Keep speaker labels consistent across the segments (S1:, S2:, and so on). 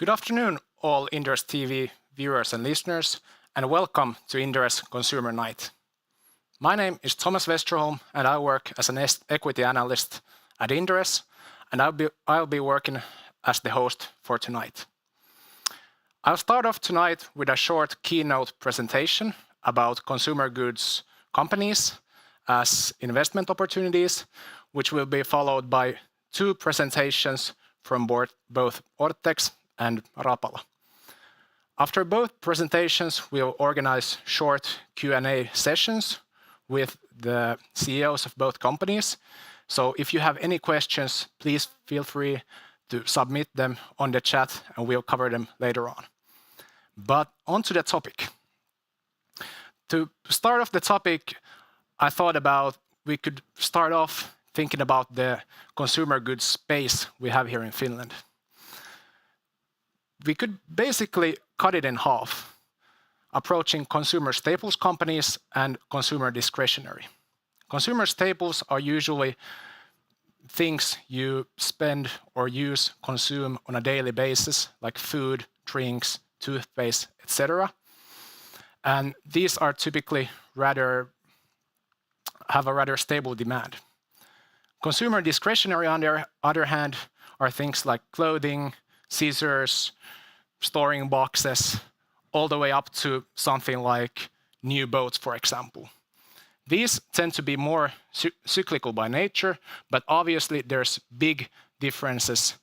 S1: Good afternoon, all inderesTV viewers and listeners, and welcome to Inderes Consumer Night. My name is Thomas Westerholm, and I work as an equity analyst at Inderes, and I'll be working as the host for tonight. I'll start off tonight with a short keynote presentation about consumer goods companies as investment opportunities, which will be followed by two presentations from both Orthex and Rapala. After both presentations, we'll organize short Q&A sessions with the CEOs of both companies. So if you have any questions, please feel free to submit them on the chat and we'll cover them later on. But on to the topic. To start off the topic, I thought about we could start off thinking about the consumer goods space we have here in Finland. We could basically cut it in half, approaching consumer staples companies and consumer discretionary. Consumer staples are usually things you spend or use, consume on a daily basis, like food, drinks, toothpaste, etc. And these are typically have a rather stable demand. Consumer discretionary, on the other hand, are things like clothing, scissors, storing boxes, all the way up to something like new boats, for example. These tend to be more cyclical by nature, but obviously there's big differences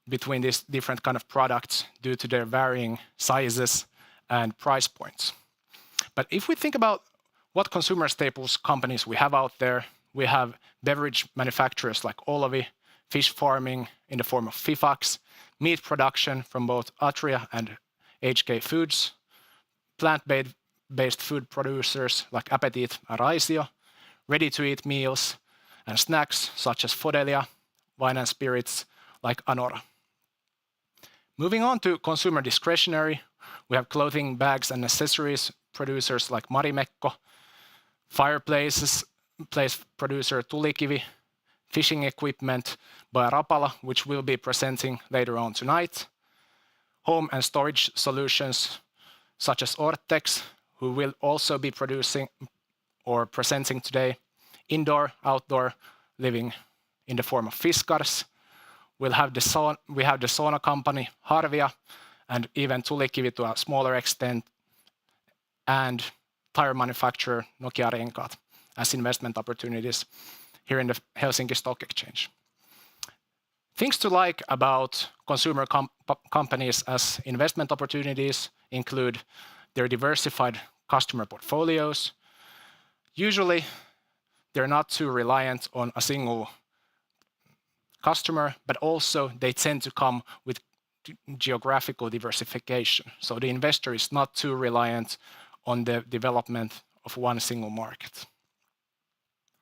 S1: between these different kind of products due to their varying sizes and price points. But if we think about what consumer staples companies we have out there, we have beverage manufacturers like Olevien, fish farming in the form of Fifax, meat production from both Atria and HK Foods, plant-based food producers like Appetit and Raisio, ready-to-eat meals and snacks such as Fodelia, wine and spirits like Anora. Moving on to consumer discretionary, we have clothing, bags and accessories producers like Marimekko, fireplace producer Tulikivi, fishing equipment by Rapala, which we'll be presenting later on tonight, home and storage solutions such as Orthex, who will also be producing or presenting today, indoor, outdoor living in the form of Fiskars. We have the sauna company Harvia, and even Tulikivi to a smaller extent, and tire manufacturer Nokia Renkaat as investment opportunities here in the Helsinki Stock Exchange. Things to like about consumer companies as investment opportunities include their diversified customer portfolios. Usually, they're not too reliant on a single customer, but also they tend to come with geographical diversification. So the investor is not too reliant on the development of one single market.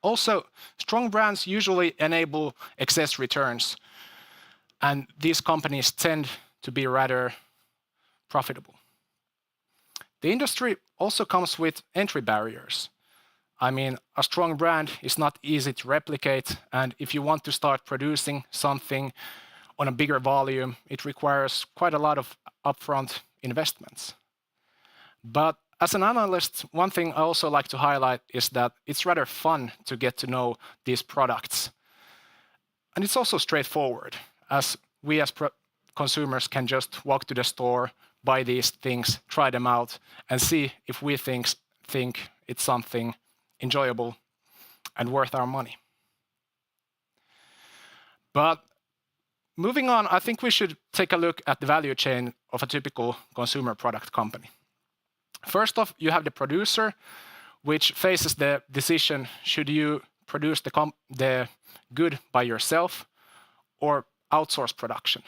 S1: Also, strong brands usually enable excess returns, and these companies tend to be rather profitable. The industry also comes with entry barriers. I mean, a strong brand is not easy to replicate, and if you want to start producing something on a bigger volume, it requires quite a lot of upfront investments. But as an analyst, one thing I also like to highlight is that it's rather fun to get to know these products. And it's also straightforward, as we as consumers can just walk to the store, buy these things, try them out, and see if we think it's something enjoyable and worth our money. But moving on, I think we should take a look at the value chain of a typical consumer product company. First off, you have the producer, which faces the decision, should you produce the good by yourself or outsource production?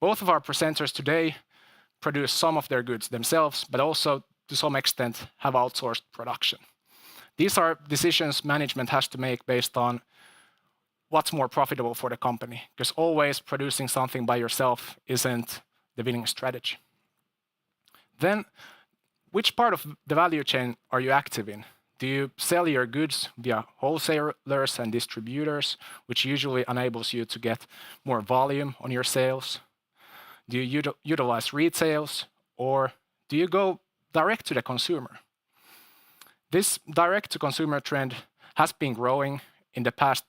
S1: Both of our presenters today produce some of their goods themselves, but also to some extent have outsourced production. These are decisions management has to make based on what's more profitable for the company, because always producing something by yourself isn't the winning strategy. Then, which part of the value chain are you active in? Do you sell your goods via wholesalers and distributors, which usually enables you to get more volume on your sales? Do you utilize retails, or do you go direct to the consumer? This direct-to-consumer trend has been growing in the past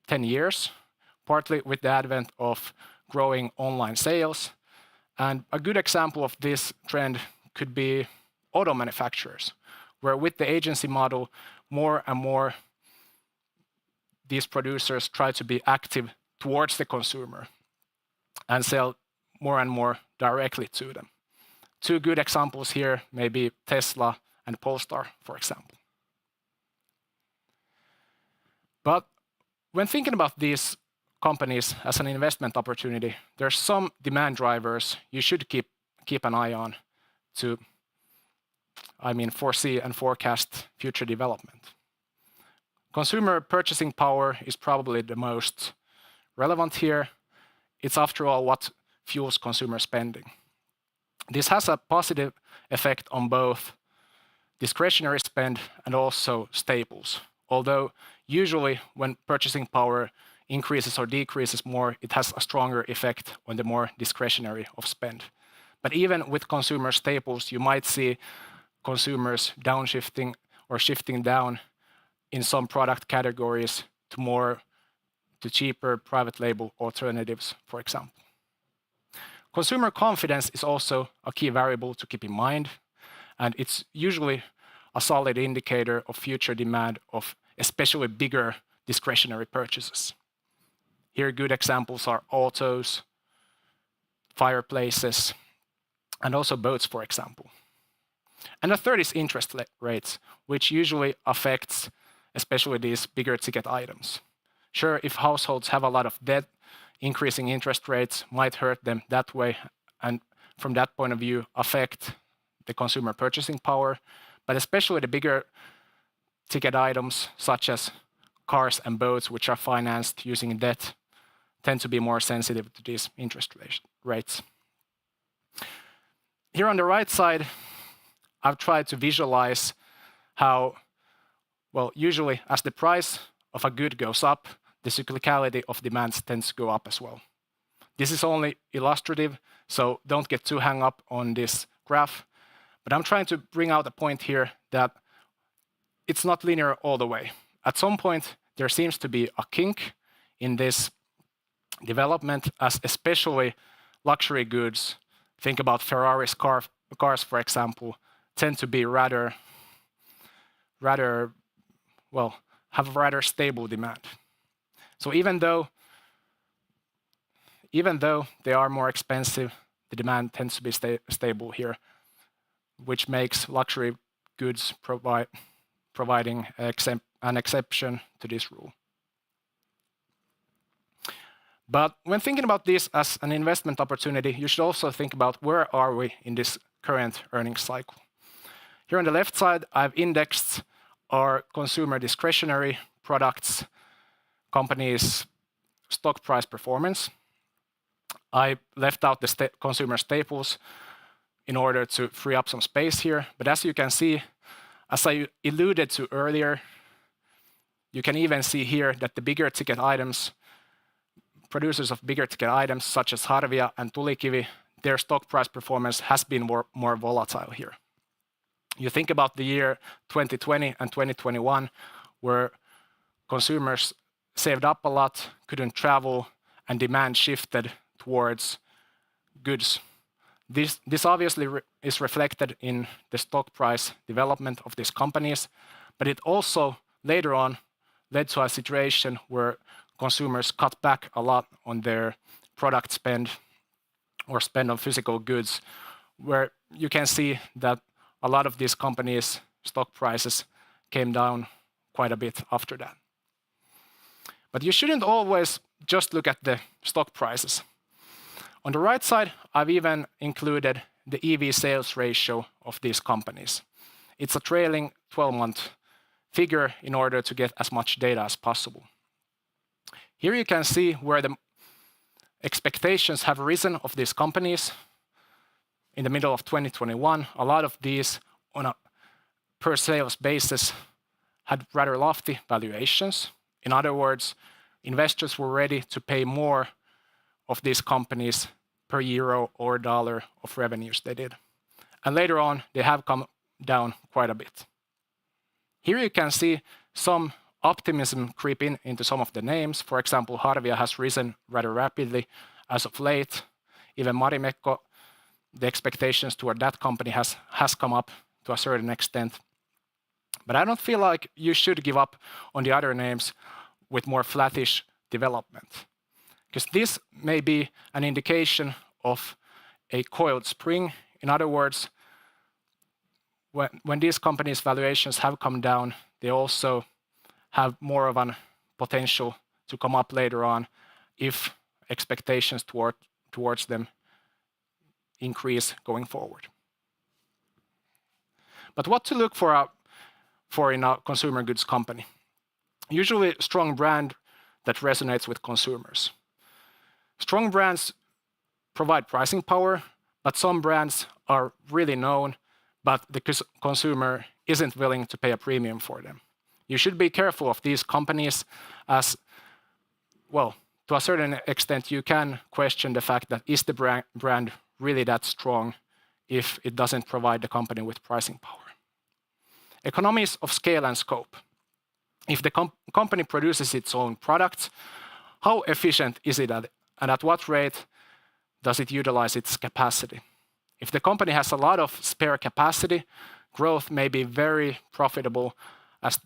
S1: 10 years, partly with the advent of growing online sales. And a good example of this trend could be auto manufacturers, where with the agency model, more and more these producers try to be active towards the consumer and sell more and more directly to them. Two good examples here may be Tesla and Polestar, for example. But when thinking about these companies as an investment opportunity, there's some demand drivers you should keep an eye on to, foresee and forecast future development. Consumer purchasing power is probably the most relevant here. It's after all what fuels consumer spending. This has a positive effect on both discretionary spend and also staples. Although usually when purchasing power increases or decreases more, it has a stronger effect on the more discretionary of spend. But even with consumer staples, you might see consumers downshifting or shifting down in some product categories to cheaper private label alternatives, for example. Consumer confidence is also a key variable to keep in mind, and it's usually a solid indicator of future demand of especially bigger discretionary purchases. Here, good examples are autos, fireplaces, and also boats, for example. And the third is interest rates, which usually affects especially these bigger ticket items. Sure, if households have a lot of debt, increasing interest rates might hurt them that way, and from that point of view, affect the consumer purchasing power. But especially the bigger ticket items, such as cars and boats, which are financed using debt, tend to be more sensitive to these interest rates. Here on the right side, I've tried to visualize how, usually as the price of a good goes up, the cyclicality of demands tends to go up as well. This is only illustrative, so don't get too hung up on this graph. But I'm trying to bring out a point here that it's not linear all the way. At some point, there seems to be a kink in this development, as especially luxury goods, think about Ferrari's cars, for example, tend to be have a rather stable demand. So even though they are more expensive, the demand tends to be stable here, which makes luxury goods providing an exception to this rule. But when thinking about this as an investment opportunity, you should also think about where are we in this current earnings cycle. Here on the left side, I've indexed our consumer discretionary products, companies' stock price performance. I left out the consumer staples in order to free up some space here. But as you can see, as I alluded to earlier, you can even see here that the bigger ticket items, producers of bigger ticket items such as Harvia and Tulikivi, their stock price performance has been more volatile here. You think about the year 2020 and 2021, where consumers saved up a lot, couldn't travel, and demand shifted towards goods. This obviously is reflected in the stock price development of these companies, but it also later on led to a situation where consumers cut back a lot on their product spend or spend on physical goods, where you can see that a lot of these companies' stock prices came down quite a bit after that. But you shouldn't always just look at the stock prices. On the right side, I've even included the EV sales ratio of these companies. It's a trailing 12-month figure in order to get as much data as possible. Here you can see where the expectations have risen of these companies. In the middle of 2021, a lot of these on a per sales basis had rather lofty valuations. In other words, investors were ready to pay more of these companies per euro or dollar of revenues they did. And later on, they have come down quite a bit. Here you can see some optimism creep into some of the names. For example, Harvia has risen rather rapidly as of late. Even Marimekko, the expectations toward that company has come up to a certain extent. But I don't feel like you should give up on the other names with more flattish development, because this may be an indication of a coiled spring. In other words, when these companies' valuations have come down, they also have more of a potential to come up later on if expectations towards them increase going forward. But what to look for in a consumer goods company? Usually a strong brand that resonates with consumers. Strong brands provide pricing power, but some brands are really known, but the consumer isn't willing to pay a premium for them. You should be careful of these companies, as well, to a certain extent you can question the fact that is the brand really that strong if it doesn't provide the company with pricing power. Economies of scale and scope. If the company produces its own products, how efficient is it and at what rate does it utilize its capacity? If the company has a lot of spare capacity, growth may be very profitable as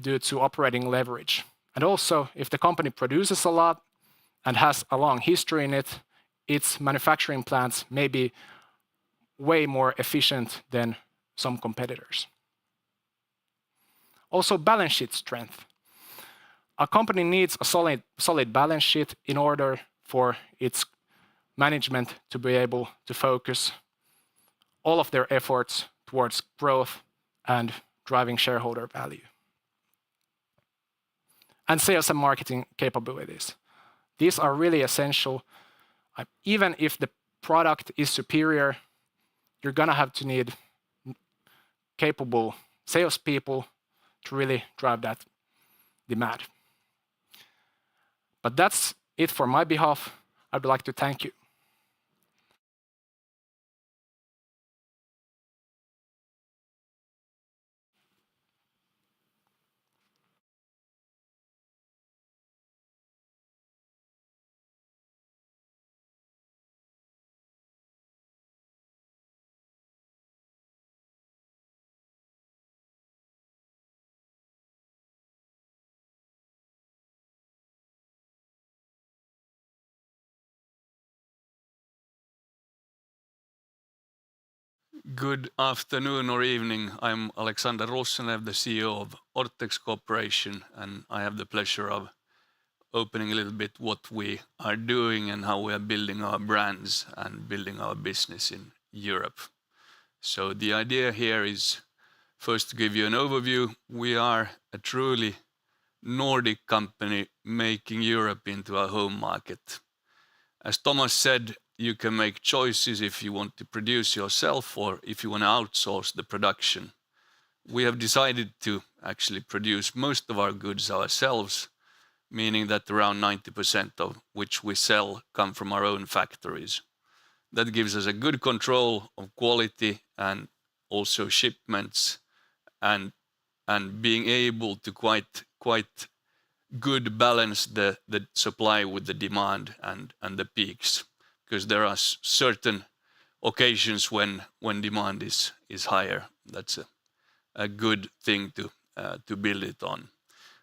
S1: due to operating leverage. And also, if the company produces a lot and has a long history in it, its manufacturing plants may be way more efficient than some competitors. Also, balance sheet strength. A company needs a solid balance sheet in order for its management to be able to focus all of their efforts towards growth and driving shareholder value. And sales and marketing capabilities. These are really essential. Even if the product is superior, you're gonna have to need capable salespeople to really drive that demand. But that's it for my behalf. I'd like to thank you.
S2: Good afternoon or evening. I'm Alexander Rosenlew, the CEO of Orthex Corporation, and I have the pleasure of opening a little bit what we are doing and how we are building our brands and building our business in Europe. So the idea here is first to give you an overview. We are a truly Nordic company making Europe into a home market. As Thomas said, you can make choices if you want to produce yourself or if you want to outsource the production. We have decided to actually produce most of our goods ourselves, meaning that around 90% of which we sell come from our own factories. That gives us a good control of quality and also shipments and being able to quite good balance the supply with the demand and the peaks, because there are certain occasions when demand is higher. That's a good thing to build it on.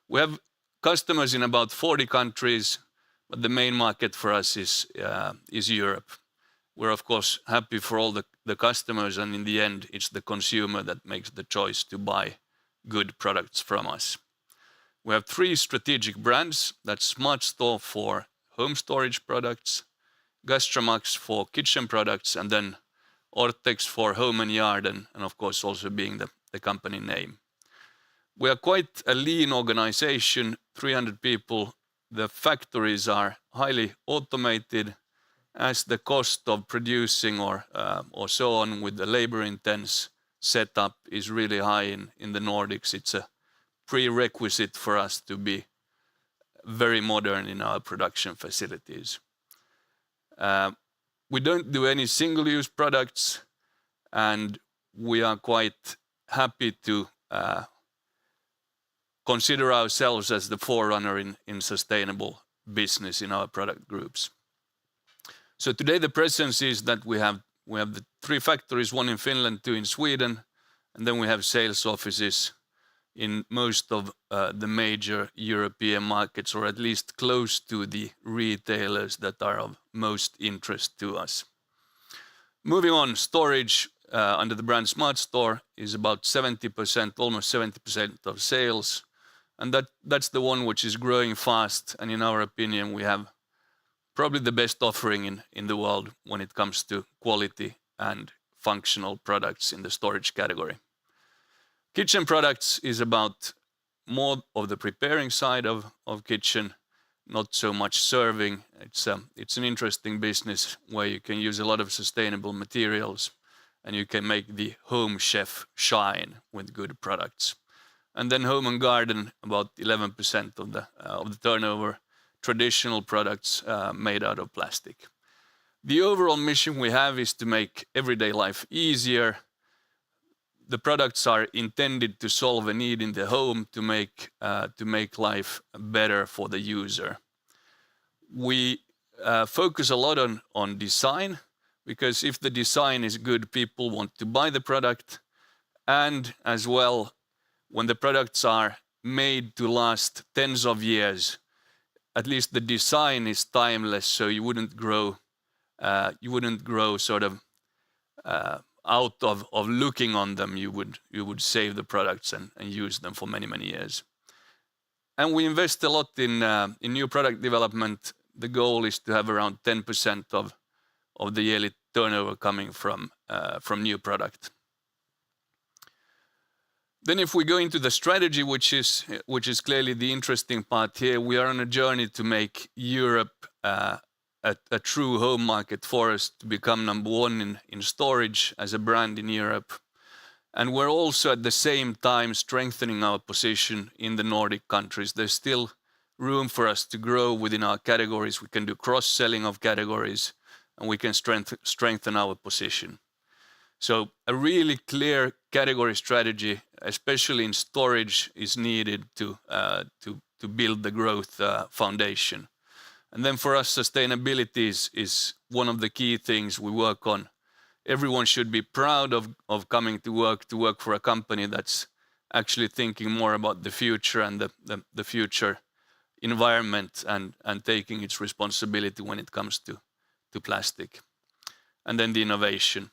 S2: We have customers in about 40 countries, but the main market for us is Europe. We're of course happy for all the customers, and in the end it's the consumer that makes the choice to buy good products from us. We have 3 strategic brands. That's SmartStore for home storage products, Gastromax for kitchen products, and then Orthex for home and yard, and of course also being the company name. We are quite a lean organization, 300 people. The factories are highly automated, as the cost of producing or so on with the labor-intense setup is really high in the Nordics. It's a prerequisite for us to be very modern in our production facilities. We don't do any single-use products, and we are quite happy to consider ourselves as the forerunner in sustainable business in our product groups. So today the presence is that we have the 3 factories, 1 in Finland, 2 in Sweden, and then we have sales offices in most of the major European markets, or at least close to the retailers that are of most interest to us. Moving on, storage under the brand Smart Store is about 70%, almost 70% of sales. And that's the one which is growing fast. And in our opinion, we have probably the best offering in the world when it comes to quality and functional products in the storage category. Kitchen products is about more of the preparing side of kitchen, not so much serving. It's an interesting business where you can use a lot of sustainable materials and you can make the home chef shine with good products. And then home and garden, about 11% of the turnover, traditional products made out of plastic. The overall mission we have is to make everyday life easier. The products are intended to solve a need in the home to make life better for the user. We focus a lot on design, because if the design is good, people want to buy the product. And as well, when the products are made to last tens of years, at least the design is timeless, so you wouldn't grow sort of out of looking on them. You would save the products and use them for many, many years. And we invest a lot in new product development. The goal is to have around 10% of the yearly turnover coming from new product. Then if we go into the strategy, which is clearly the interesting part here, we are on a journey to make Europe a true home market for us, to become number 1 in storage as a brand in Europe. And we're also at the same time strengthening our position in the Nordic countries. There's still room for us to grow within our categories. We can do cross-selling of categories, and we can strengthen our position. So a really clear category strategy, especially in storage, is needed to build the growth foundation. And then for us, sustainability is one of the key things we work on. Everyone should be proud of coming to work for a company that's actually thinking more about the future and the future environment and taking its responsibility when it comes to plastic. And then the innovation.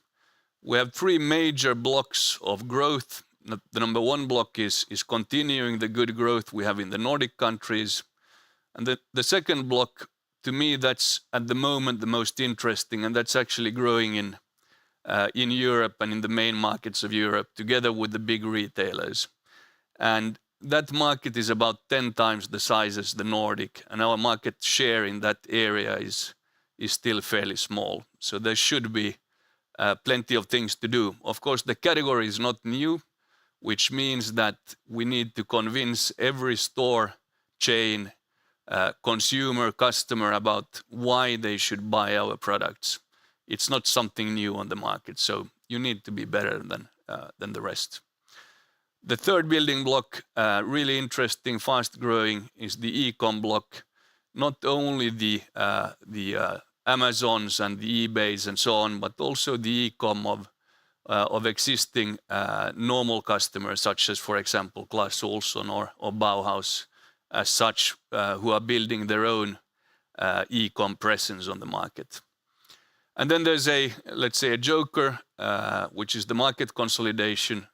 S2: We have 3 major blocks of growth. The number 1 block is continuing the good growth we have in the Nordic countries. And the second block, to me, that's at the moment the most interesting, and that's actually growing in Europe and in the main markets of Europe, together with the big retailers. And that market is about 10 times the size as the Nordic, and our market share in that area is still fairly small. So there should be plenty of things to do. Of course, the category is not new, which means that we need to convince every store chain, consumer, customer about why they should buy our products. It's not something new on the market, so you need to be better than the rest. The third building block, really interesting, fast growing, is the e-com block. Not only the Amazons and the eBays and so on, but also the e-com of existing normal customers, such as, for example, Clas Ohlson or Bauhaus, as such, who are building their own e-com presence on the market. And then there's let's say a joker, which is the market consolidation.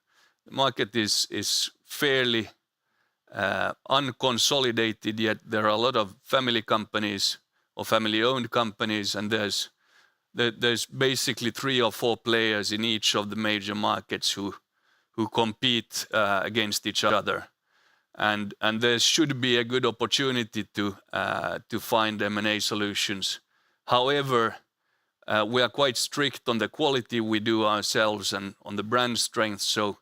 S2: The market is fairly unconsolidated, yet there are a lot of family companies or family-owned companies, and there's basically 3 or 4 players in each of the major markets who compete against each other. And there should be a good opportunity to find M&A solutions. However, we are quite strict on the quality we do ourselves and on the brand strength, so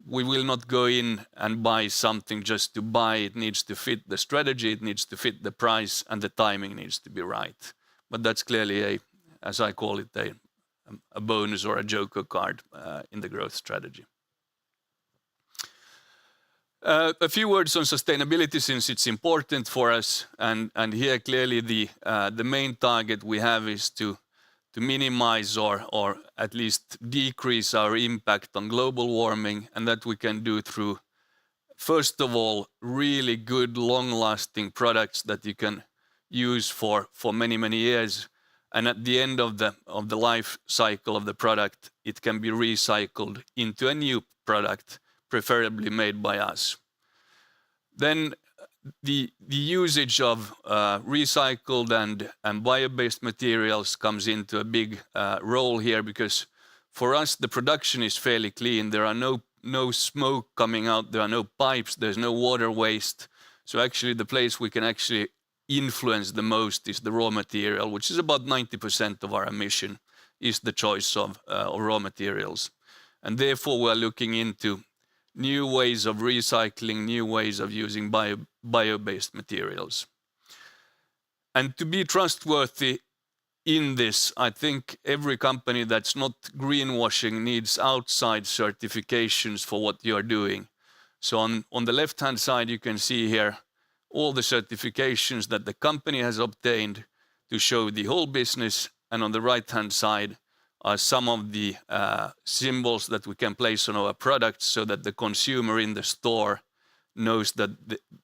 S2: we will not go in and buy something just to buy. It needs to fit the strategy, it needs to fit the price, and the timing needs to be right. but that's clearly as I call it, a bonus or a joker card in the growth strategy. A few words on sustainability, since it's important for us, and here clearly the main target we have is to minimize or at least decrease our impact on global warming, and that we can do through, first of all, really good long-lasting products that you can use for many years, and at the end of the life cycle of the product, it can be recycled into a new product, preferably made by us. Then the usage of recycled and bio-based materials comes into a big role here, because for us the production is fairly clean. There are no smoke coming out, there are no pipes, there's no water waste. So actually the place we can actually influence the most is the raw material, which is about 90% of our emission, is the choice of raw materials. And therefore we're looking into new ways of recycling, new ways of using bio-based materials. And to be trustworthy in this, I think every company that's not greenwashing needs outside certifications for what you're doing. So on the left-hand side, you can see here all the certifications that the company has obtained to show the whole business. And on the right-hand side are some of the symbols that we can place on our products so that the consumer in the store knows that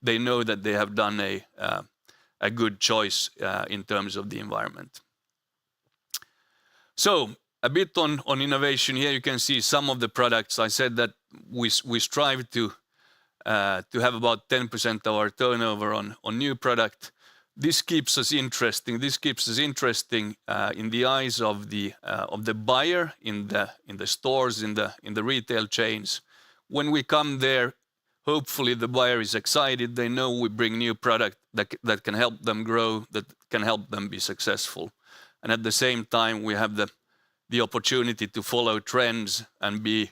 S2: they know that they have done a good choice in terms of the environment. So a bit on innovation here. You can see some of the products. I said that we strive to have about 10% of our turnover on new product. This keeps us interesting. This keeps us interesting in the eyes of the buyer in the stores, in the retail chains. When we come there, hopefully the buyer is excited. They know we bring new product that can help them grow, that can help them be successful. And at the same time, we have the opportunity to follow trends and be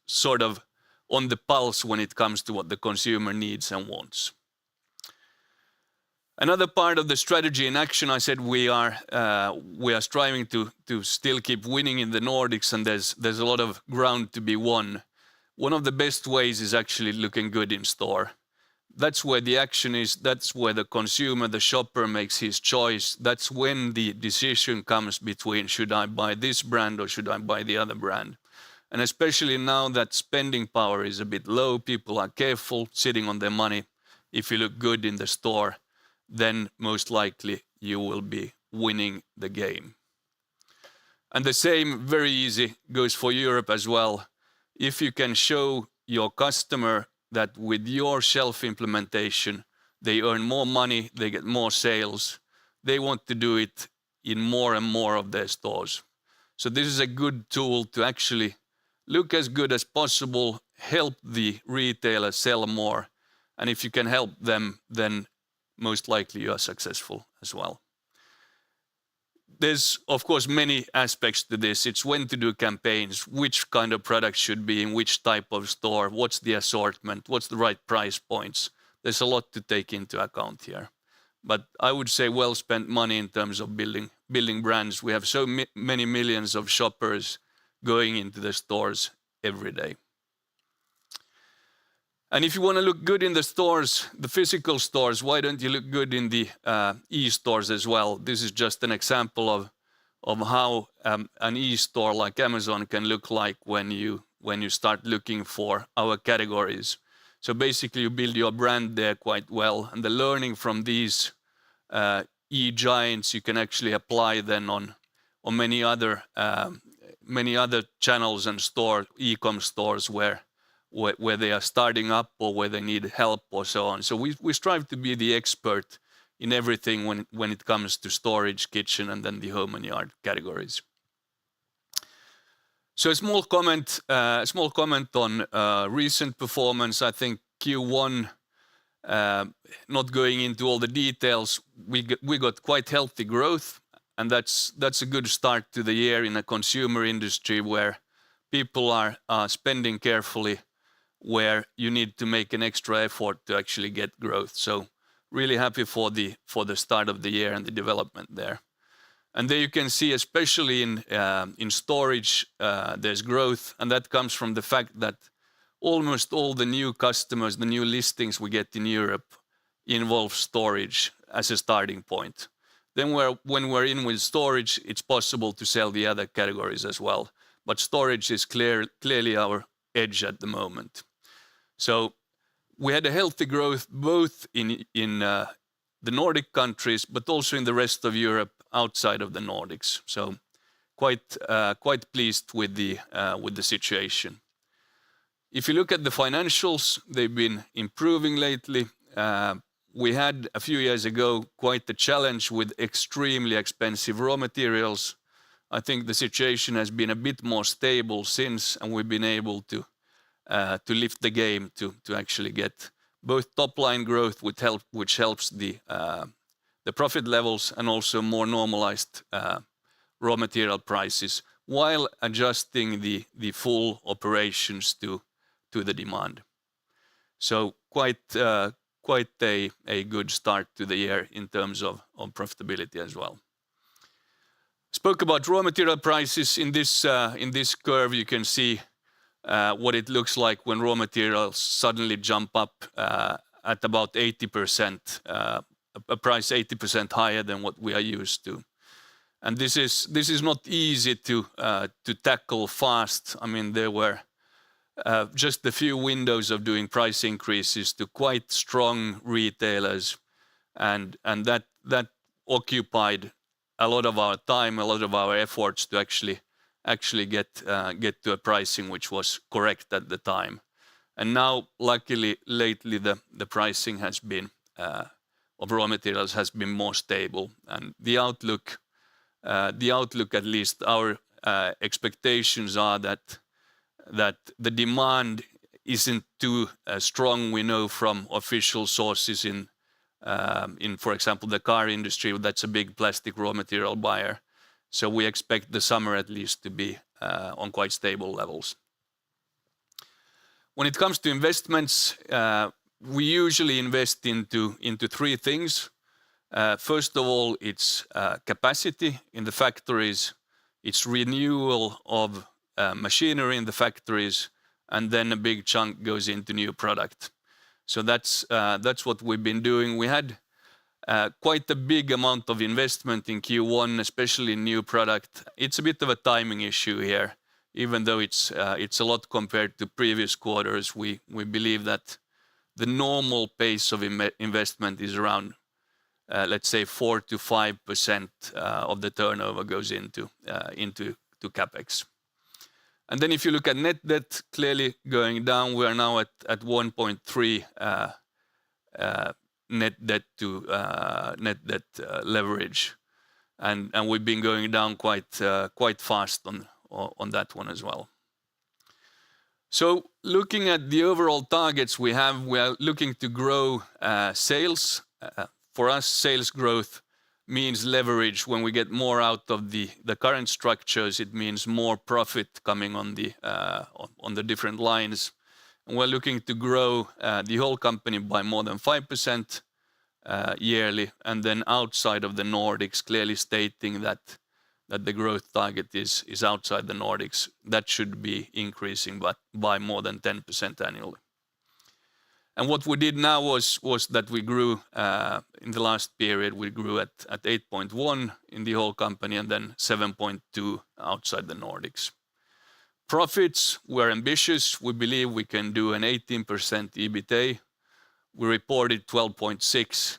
S2: sort of on the pulse when it comes to what the consumer needs and wants. Another part of the strategy in action, I said we are striving to still keep winning in the Nordics, and there's a lot of ground to be won. One of the best ways is actually looking good in store. That's where the action is. That's where the consumer, the shopper, makes his choice. That's when the decision comes between should I buy this brand or should I buy the other brand. And especially now that spending power is a bit low, people are careful sitting on their money. If you look good in the store, then most likely you will be winning the game. And the same, very easy, goes for Europe as well. If you can show your customer that with your shelf implementation, they earn more money, they get more sales, they want to do it in more and more of their stores. So this is a good tool to actually look as good as possible, help the retailer sell more, and if you can help them, then most likely you are successful as well. There's, of course, many aspects to this. It's when to do campaigns, which kind of products should be in which type of store, what's the assortment, what's the right price points. There's a lot to take into account here. But I would say well spent money in terms of building brands. We have so many millions of shoppers going into the stores every day. And if you want to look good in the stores, the physical stores, why don't you look good in the e-stores as well? This is just an example of how an e-store like Amazon can look like when you start looking for our categories. So basically you build your brand there quite well, and the learning from these e-giants you can actually apply then on many other channels and e-com stores where they are starting up or where they need help or so on. So we strive to be the expert in everything when it comes to storage, kitchen, and then the home and yard categories. So a small comment on recent performance. I think Q1, not going into all the details, we got quite healthy growth, and that's a good start to the year in a consumer industry where people are spending carefully, where you need to make an extra effort to actually get growth. So really happy for the start of the year and the development there. And there you can see, especially in storage, there's growth, and that comes from the fact that almost all the new customers, the new listings we get in Europe involve storage as a starting point. Then when we're in with storage, it's possible to sell the other categories as well. But storage is clearly our edge at the moment. So we had a healthy growth both in the Nordic countries, but also in the rest of Europe outside of the Nordics. So quite pleased with the situation. If you look at the financials, they've been improving lately. We had a few years ago quite the challenge with extremely expensive raw materials. I think the situation has been a bit more stable since, and we've been able to lift the game to actually get both top line growth, which helps the profit levels, and also more normalized raw material prices, while adjusting the full operations to the demand. So quite a good start to the year in terms of profitability as well. Spoke about raw material prices. In this curve, you can see what it looks like when raw materials suddenly jump up at about 80%, a price 80% higher than what we are used to. And this is not easy to tackle fast. I mean, there were just a few windows of doing price increases to quite strong retailers, and that occupied a lot of our time, a lot of our efforts to actually get to a pricing which was correct at the time. And now, luckily, lately the pricing has been of raw materials has been more stable, and the outlook, at least our expectations are that the demand isn't too strong. We know from official sources in for example the car industry, that's a big plastic raw material buyer. So we expect the summer at least to be on quite stable levels. When it comes to investments, we usually invest into three things. First of all, it's capacity in the factories, it's renewal of machinery in the factories, and then a big chunk goes into new product. So that's what we've been doing. We had quite a big amount of investment in Q1, especially in new product. It's a bit of a timing issue here, even though it's a lot compared to previous quarters. We believe that the normal pace of investment is around, let's say, 4 to 5% of the turnover goes into capex. And then if you look at net debt, clearly going down, we are now at 1.3 net debt to net debt leverage, and we've been going down quite fast on that one as well. So looking at the overall targets we are looking to grow sales. For us, sales growth means leverage. When we get more out of the current structures, it means more profit coming on the different lines. And we're looking to grow the whole company by more than 5% yearly, and then outside of the Nordics, clearly stating that the growth target is outside the Nordics. That should be increasing by more than 10% annually. And what we did now was that we grew in the last period, we grew at 8.1 in the whole company, and then 7.2 outside the Nordics. Profits were ambitious. We believe we can do an 18% EBITA. We reported 12.6.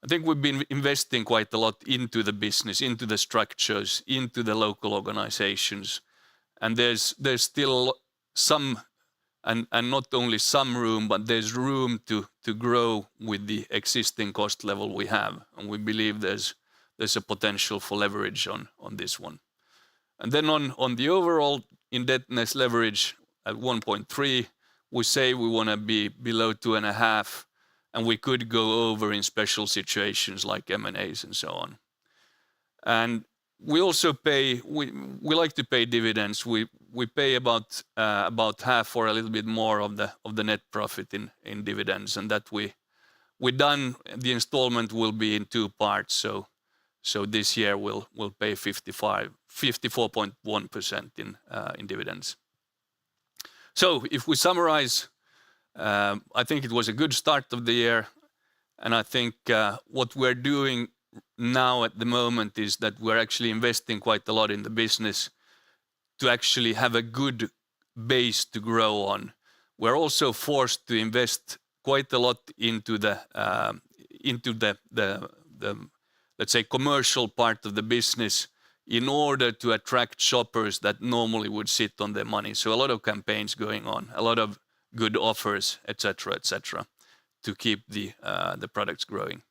S2: I think we've been investing quite a lot into the business, into the structures, into the local organizations, and there's still some, and not only some room, but there's room to grow with the existing cost level we have, and we believe there's a potential for leverage on this one. And then on the overall indebtedness leverage at 1.3, we say we want to be below 2.5, and we could go over in special situations like M&As and so on. And we also pay, we like to pay dividends. We pay about half or a little bit more of the net profit in dividends, and that we the installment will be in 2 parts. So this year we'll pay 54.1% in dividends. So if we summarize, I think it was a good start of the year, and I think what we're doing now at the moment is that we're actually investing quite a lot in the business to actually have a good base to grow on. We're also forced to invest quite a lot into the let's say commercial part of the business in order to attract shoppers that normally would sit on their money. So a lot of campaigns going on, a lot of good offers, etc., to keep the products growing.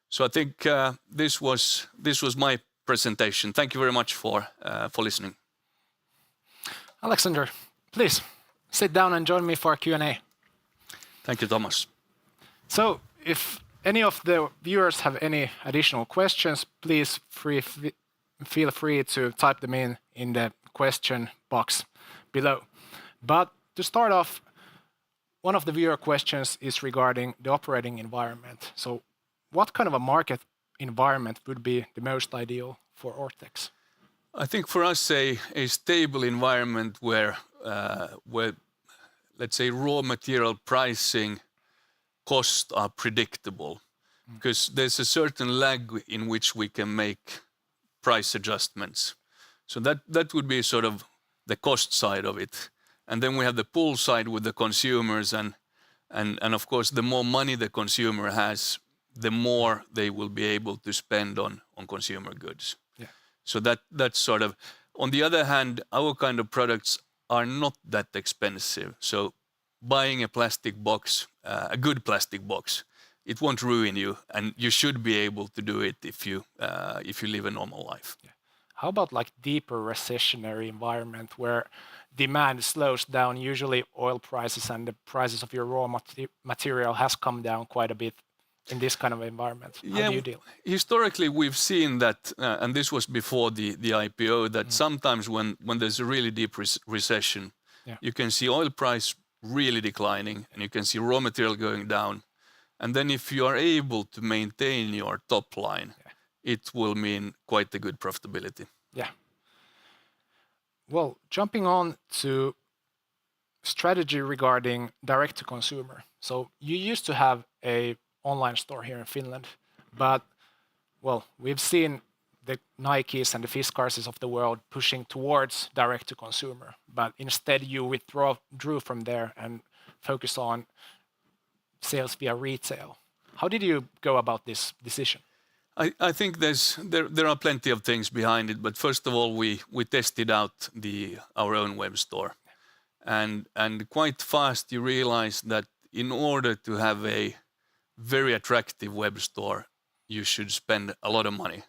S2: So I think this was my presentation. Thank you very much for listening.
S1: Alexander, please sit down and join me for a Q&A.
S2: Thank you, Thomas.
S1: So if any of the viewers have any additional questions, please feel free to type them in the question box below. But to start off, one of the viewer questions is regarding the operating environment. So what kind of a market environment would be the most ideal for Orthex?
S2: I think for us a stable environment where let's say raw material pricing costs are predictable, because there's a certain lag in which we can make price adjustments. So that would be sort of the cost side of it. And then we have the pull side with the consumers, and of course the more money the consumer has, the more they will be able to spend on consumer goods.
S1: Yeah.
S2: So that's sort of, on the other hand, our kind of products are not that expensive. So buying a plastic box, a good plastic box, it won't ruin you, and you should be able to do it if you live a normal life.
S1: Yeah. How about like deeper recessionary environment where demand slows down? Usually oil prices and the prices of your raw material has come down quite a bit in this kind of environment. How do you deal?
S2: Historically, we've seen that, and this was before the IPO, that sometimes when there's a really deep recession, you can see oil price really declining, and you can see raw material going down. And then if you are able to maintain your top line, it will mean quite a good profitability.
S1: Yeah. Well, jumping on to strategy regarding direct to consumer. So you used to have a online store here in Finland, but well, we've seen the Nikes and the Fiskarses of the world pushing towards direct to consumer, but instead you withdrew from there and focus on sales via retail. How did you go about this decision?
S2: I think there are plenty of things behind it, but first of all, we tested out our own web store, and quite fast you realize that in order to have a very attractive web store, you should spend a lot of money,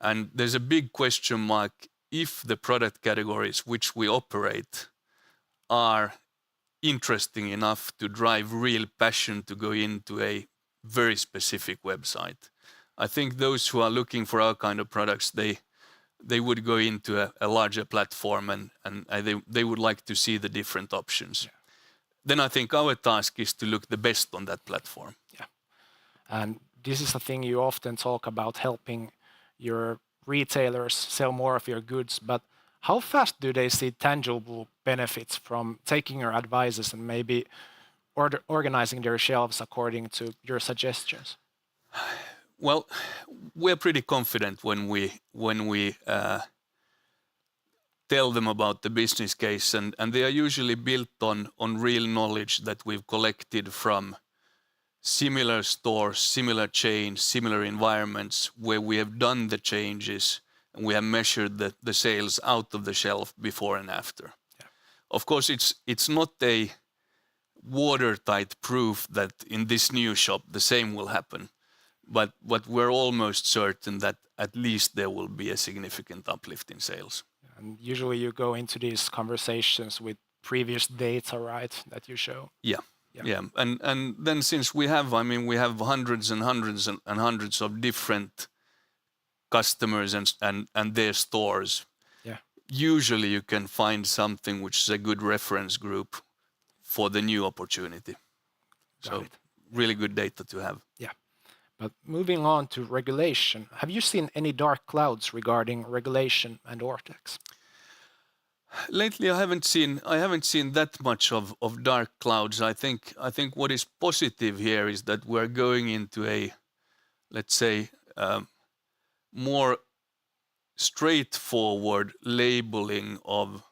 S2: and there's a big question mark if the product categories which we operate are interesting enough to drive real passion to go into a very specific website. I think those who are looking for our kind of products, they would go into a larger platform and they would like to see the different options. Yeah. Then I think our task is to look the best on that platform.
S1: Yeah, and this is a thing you often talk about, helping your retailers sell more of your goods, but how fast do they see tangible benefits from taking your advices and maybe organizing their shelves according to your suggestions?
S2: Well, we're pretty confident when we tell them about the business case, and they are usually built on real knowledge that we've collected from similar stores, similar chains, similar environments where we have done the changes and we have measured the sales out of the shelf before and after. Yeah. Of course, it's not a watertight proof that in this new shop the same will happen. But we're almost certain that at least there will be a significant uplift in sales.
S1: And usually you go into these conversations with previous data, right, that you show?
S2: Yeah. And then since we have hundreds and hundreds and hundreds of different customers and their stores, usually you can find something which is a good reference group for the new opportunity. So really good data to have.
S1: Yeah. But moving on to regulation, have you seen any dark clouds regarding regulation and Orthex?
S2: Lately, I haven't seen that much of dark clouds. I think what is positive here is that we're going into a, let's say, more straightforward labeling of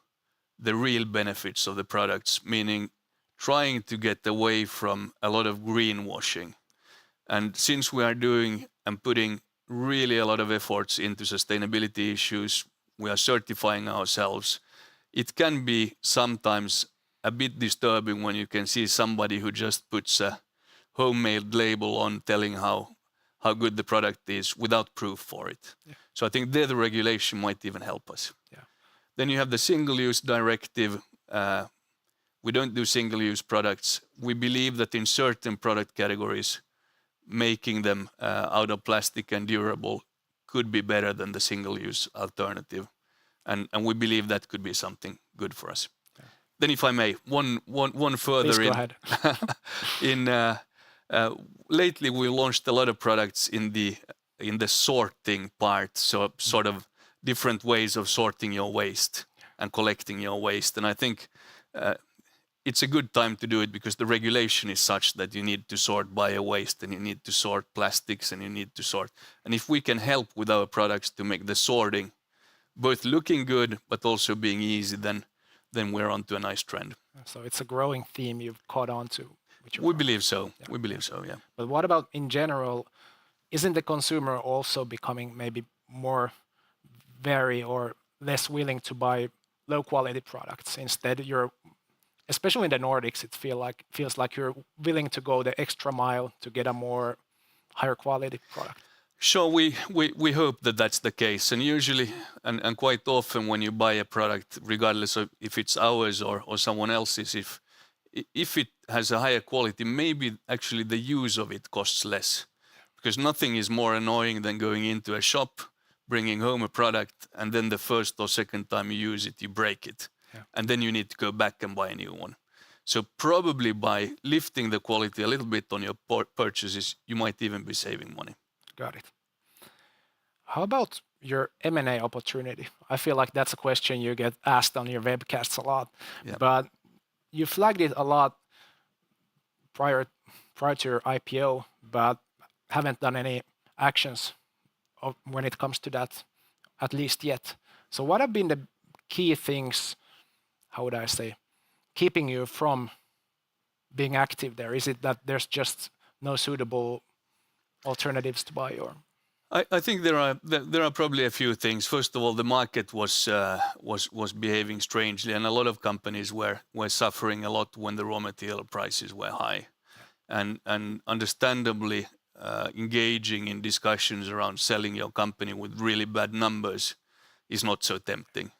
S2: the real benefits of the products, meaning trying to get away from a lot of greenwashing. And since we are doing and putting really a lot of efforts into sustainability issues, we are certifying ourselves. It can be sometimes a bit disturbing when you can see somebody who just puts a homemade label on telling how good the product is without proof for it.
S1: Yeah.
S2: So I think there the regulation might even help us.
S1: Yeah.
S2: Then you have the single-use directive. We don't do single-use products. We believe that in certain product categories, making them out of plastic and durable could be better than the single-use alternative. And we believe that could be something good for us. Yeah. Then if I may, one further.
S1: Please go ahead.
S2: Lately we launched a lot of products in the sorting part, so sort of different ways of sorting your waste and collecting your waste. And I think it's a good time to do it because the regulation is such that you need to sort bio-waste and you need to sort plastics and you need to sort. And if we can help with our products to make the sorting both looking good but also being easy, then we're onto a nice trend.
S1: So it's a growing theme you've caught on to.
S2: We believe so. Yeah. We believe so, yeah.
S1: But what about in general? Isn't the consumer also becoming maybe more wary or less willing to buy low quality products? Instead, especially in the Nordics, it feels like you're willing to go the extra mile to get a more higher quality product.
S2: Sure, we hope that that's the case. And usually, and quite often when you buy a product, regardless of if it's ours or someone else's, if it has a higher quality, maybe actually the use of it costs less. Because nothing is more annoying than going into a shop, bringing home a product, and then the first or second time you use it, you break it. Yeah. And then you need to go back and buy a new one. So probably by lifting the quality a little bit on your purchases, you might even be saving money.
S1: Got it. How about your M&A opportunity? I feel like that's a question you get asked on your webcasts a lot. Yeah. But you flagged it a lot prior to your IPO, but haven't done any actions when it comes to that, at least yet. So what have been the key things, how would I say, keeping you from being active there? Is it that there's just no suitable alternatives to buy? Or
S2: I think there are probably a few things. First of all, the market was behaving strangely, and a lot of companies were suffering a lot when the raw material prices were high, and understandably engaging in discussions around selling your company with really bad numbers is not so tempting.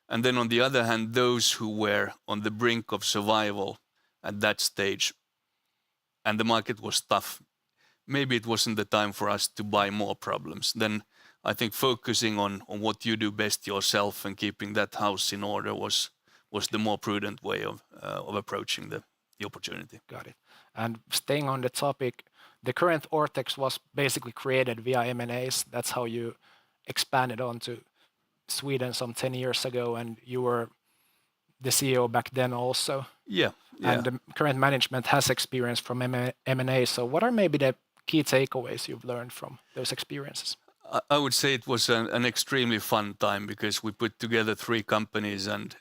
S2: And then on the other hand, those who were on the brink of survival at that stage, and the market was tough, maybe it wasn't the time for us to buy more problems. Then I think focusing on what you do best yourself and keeping that house in order was the more prudent way of approaching the opportunity.
S1: Got it. And staying on the topic, the current Orthex was basically created via M&As. That's how you expanded onto Sweden some 10 years ago, and you were the CEO back then also.
S2: Yeah.
S1: And the current management has experience from M&A. So what are maybe the key takeaways you've learned from those experiences?
S2: I would say it was an extremely fun time because we put together 3 companies and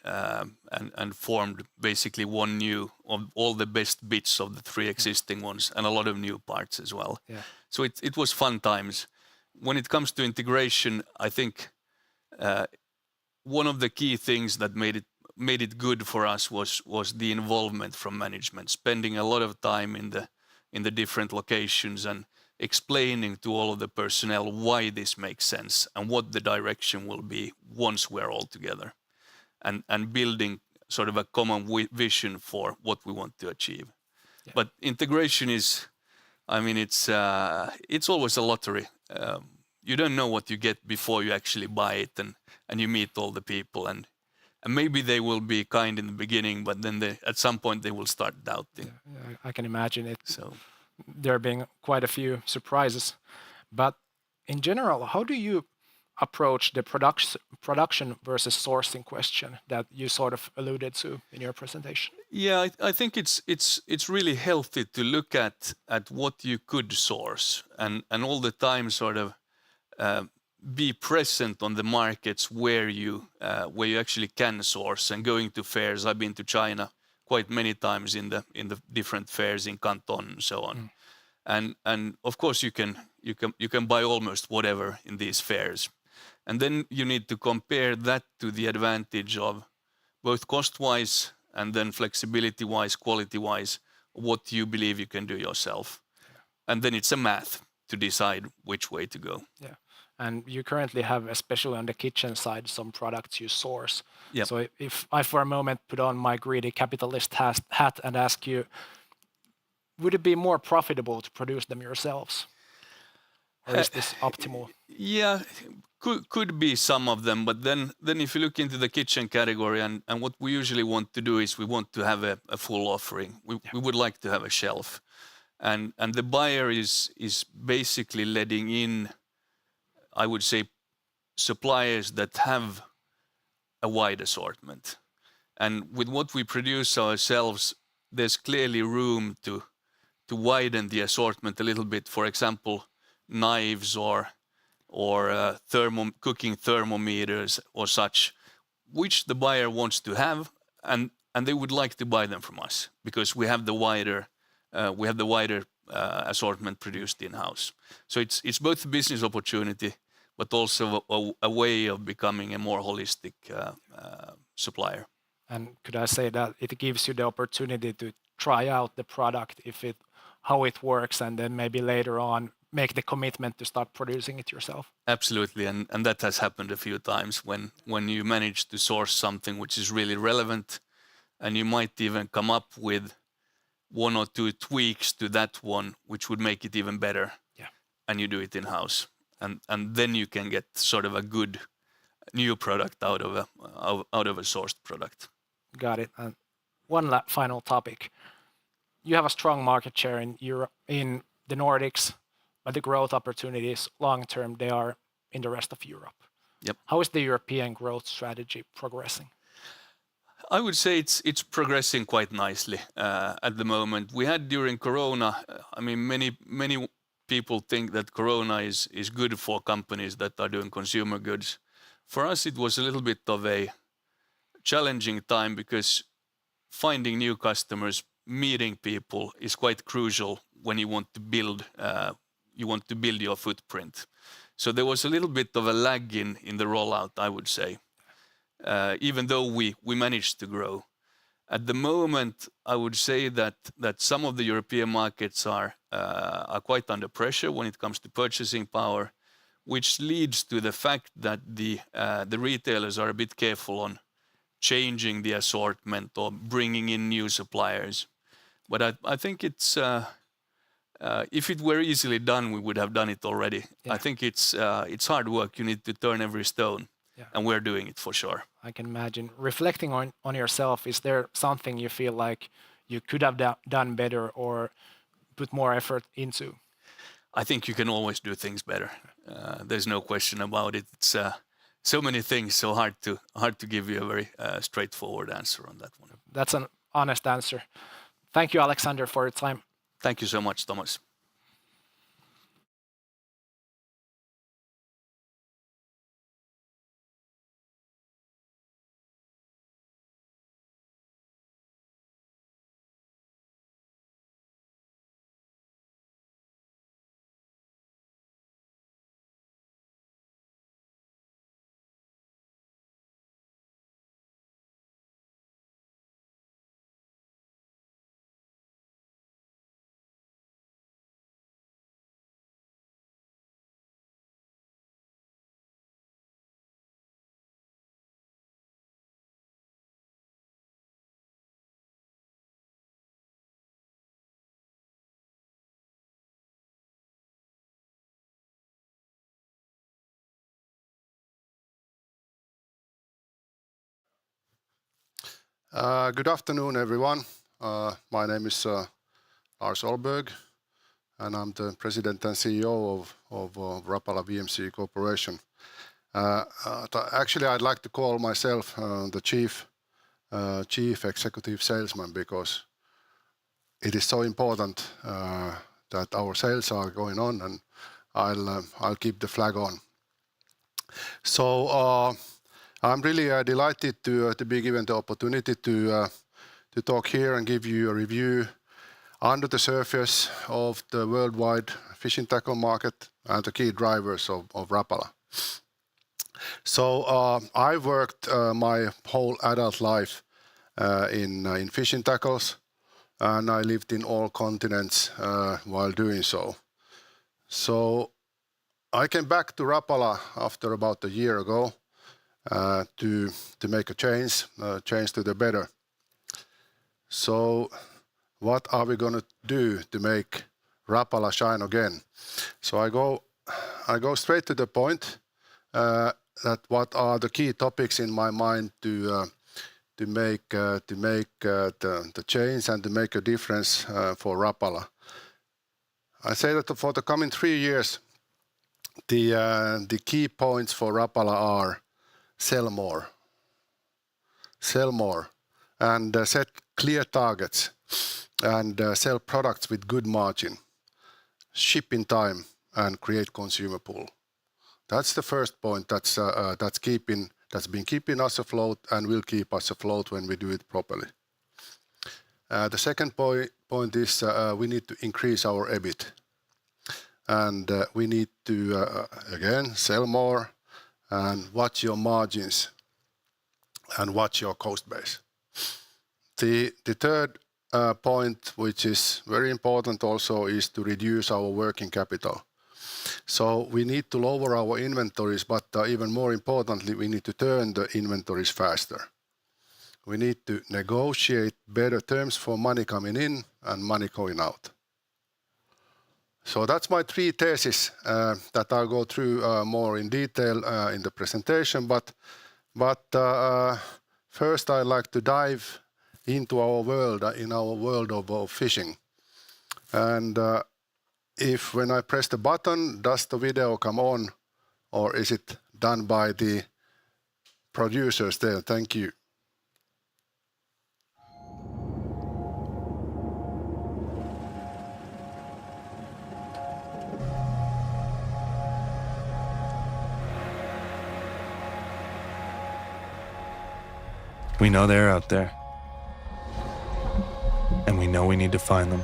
S2: formed basically one new of all the best bits of the 3 existing ones and a lot of new parts as well. Yeah. So it was fun times. When it comes to integration, I think one of the key things that made it good for us was the involvement from management, spending a lot of time in the different locations and explaining to all of the personnel why this makes sense and what the direction will be once we're all together, and building sort of a common vision for what we want to achieve. Yeah. But integration is, I mean, it's always a lottery. You don't know what you get before you actually buy it and you meet all the people and maybe they will be kind in the beginning, but then at some point they will start doubting.
S1: Yeah, I can imagine it.
S2: So
S1: there being quite a few surprises. But in general, how do you approach the production versus sourcing question that you sort of alluded to in your presentation?
S2: Yeah, I think it's really healthy to look at what you could source and all the time sort of be present on the markets where you actually can source and going to fairs. I've been to China quite many times in the different fairs in Canton and so on. And of course you can buy almost whatever in these fairs. And then you need to compare that to the advantage of both cost-wise and then flexibility-wise, quality-wise, what you believe you can do yourself. And then it's a math to decide which way to go.
S1: Yeah. And you currently have, especially on the kitchen side, some products you source.
S2: Yep.
S1: So if I for a moment put on my greedy capitalist hat and ask you, would it be more profitable to produce them yourselves? Or is this optimal?
S2: Yeah, could be some of them, but then if you look into the kitchen category and what we usually want to do is we want to have a full offering. We would like to have a shelf. And the buyer is basically letting in, I would say, suppliers that have a wide assortment. And with what we produce ourselves, there's clearly room to widen the assortment a little bit. For example, knives or cooking thermometers or such, which the buyer wants to have, and they would like to buy them from us because we have the wider assortment produced in-house. So it's both a business opportunity, but also a way of becoming a more holistic supplier.
S1: And could I say that it gives you the opportunity to try out the product, how it works, and then maybe later on make the commitment to start producing it yourself?
S2: Absolutely, and that has happened a few times when you manage to source something which is really relevant, and you might even come up with one or two tweaks to that one which would make it even better.
S1: Yeah.
S2: And you do it in-house, and then you can get sort of a good new product out of a sourced product.
S1: Got it. And one final topic. You have a strong market share in Europe, in the Nordics, but the growth opportunities long term, they are in the rest of Europe.
S2: Yep.
S1: How is the European growth strategy progressing?
S2: I would say it's progressing quite nicely at the moment. We had during Corona, I mean, many people think that Corona is good for companies that are doing consumer goods. For us, it was a little bit of a challenging time because finding new customers, meeting people is quite crucial when you want to build your footprint. So there was a little bit of a lag in the rollout, I would say, even though we managed to grow. At the moment, I would say that some of the European markets are quite under pressure when it comes to purchasing power, which leads to the fact that the retailers are a bit careful on changing the assortment or bringing in new suppliers. But I think it's if it were easily done, we would have done it already.
S1: Yeah.
S2: I think it's hard work. You need to turn every stone, and we're doing it for sure.
S1: I can imagine. Reflecting on yourself, is there something you feel like you could have done better or put more effort into?
S2: I think you can always do things better. There's no question about it. It's so many things, so hard to give you a very straightforward answer on that one.
S1: That's an honest answer. Thank you, Alexander, for your time.
S2: Thank you so much, Thomas.
S3: Good afternoon, everyone. My name is Lars Ollberg. and I'm the president and CEO of Rapala VMC Corporation. Actually, I'd like to call myself the chief executive salesman, because it is so important that our sales are going on, and I'll keep the flag on. So I'm really delighted to be given the opportunity to talk here and give you a review under the surface of the worldwide fishing tackle market and the key drivers of Rapala. So I worked my whole adult life in fishing tackles, and I lived in all continents while doing so. So I came back to Rapala after about a year ago to make a change to the better. So what are we going to do to make Rapala shine again? So I go straight to the point. That what are the key topics in my mind to make the change and to make a difference for Rapala. I say that for the coming 3 years, the key points for Rapala are sell more, and set clear targets, and sell products with good margin, ship in time, and create consumer pull. That's the first point that's been keeping us afloat and will keep us afloat when we do it properly. The second point is we need to increase our EBIT, and we need to again sell more and watch your margins and watch your cost base. The third point, which is very important also, is to reduce our working capital. So we need to lower our inventories, but even more importantly, we need to turn the inventories faster. We need to negotiate better terms for money coming in and money going out. So that's my 3 theses that I'll go through more in detail in the presentation. But first I'd like to dive into our world, of fishing. And if when I press the button, does the video come on, or is it done by the producers there? Thank you.
S4: We know they're out there, and we know we need to find them.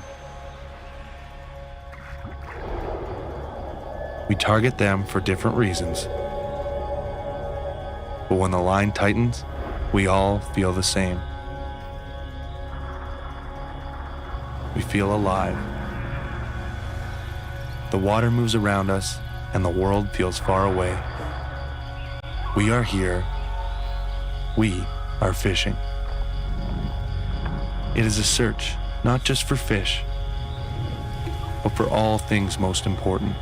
S4: We target them for different reasons. But when the line tightens, we all feel the same. We feel alive. The water moves around us, and the world feels far away. We are here. We are fishing. It is a search, not just for fish, but for all things most important.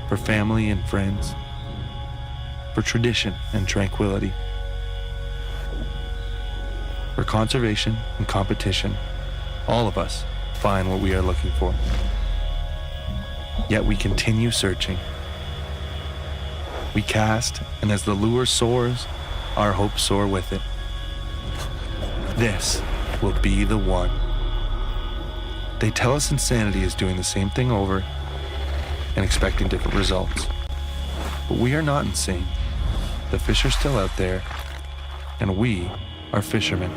S4: For family and friends, for tradition and tranquility, for conservation and competition. All of us find what we are looking for. Yet we continue searching. We cast, and as the lure soars, our hopes soar with it. This will be the one. They tell us insanity is doing the same thing over and expecting different results. But we are not insane. The fish are still out there, and we are fishermen.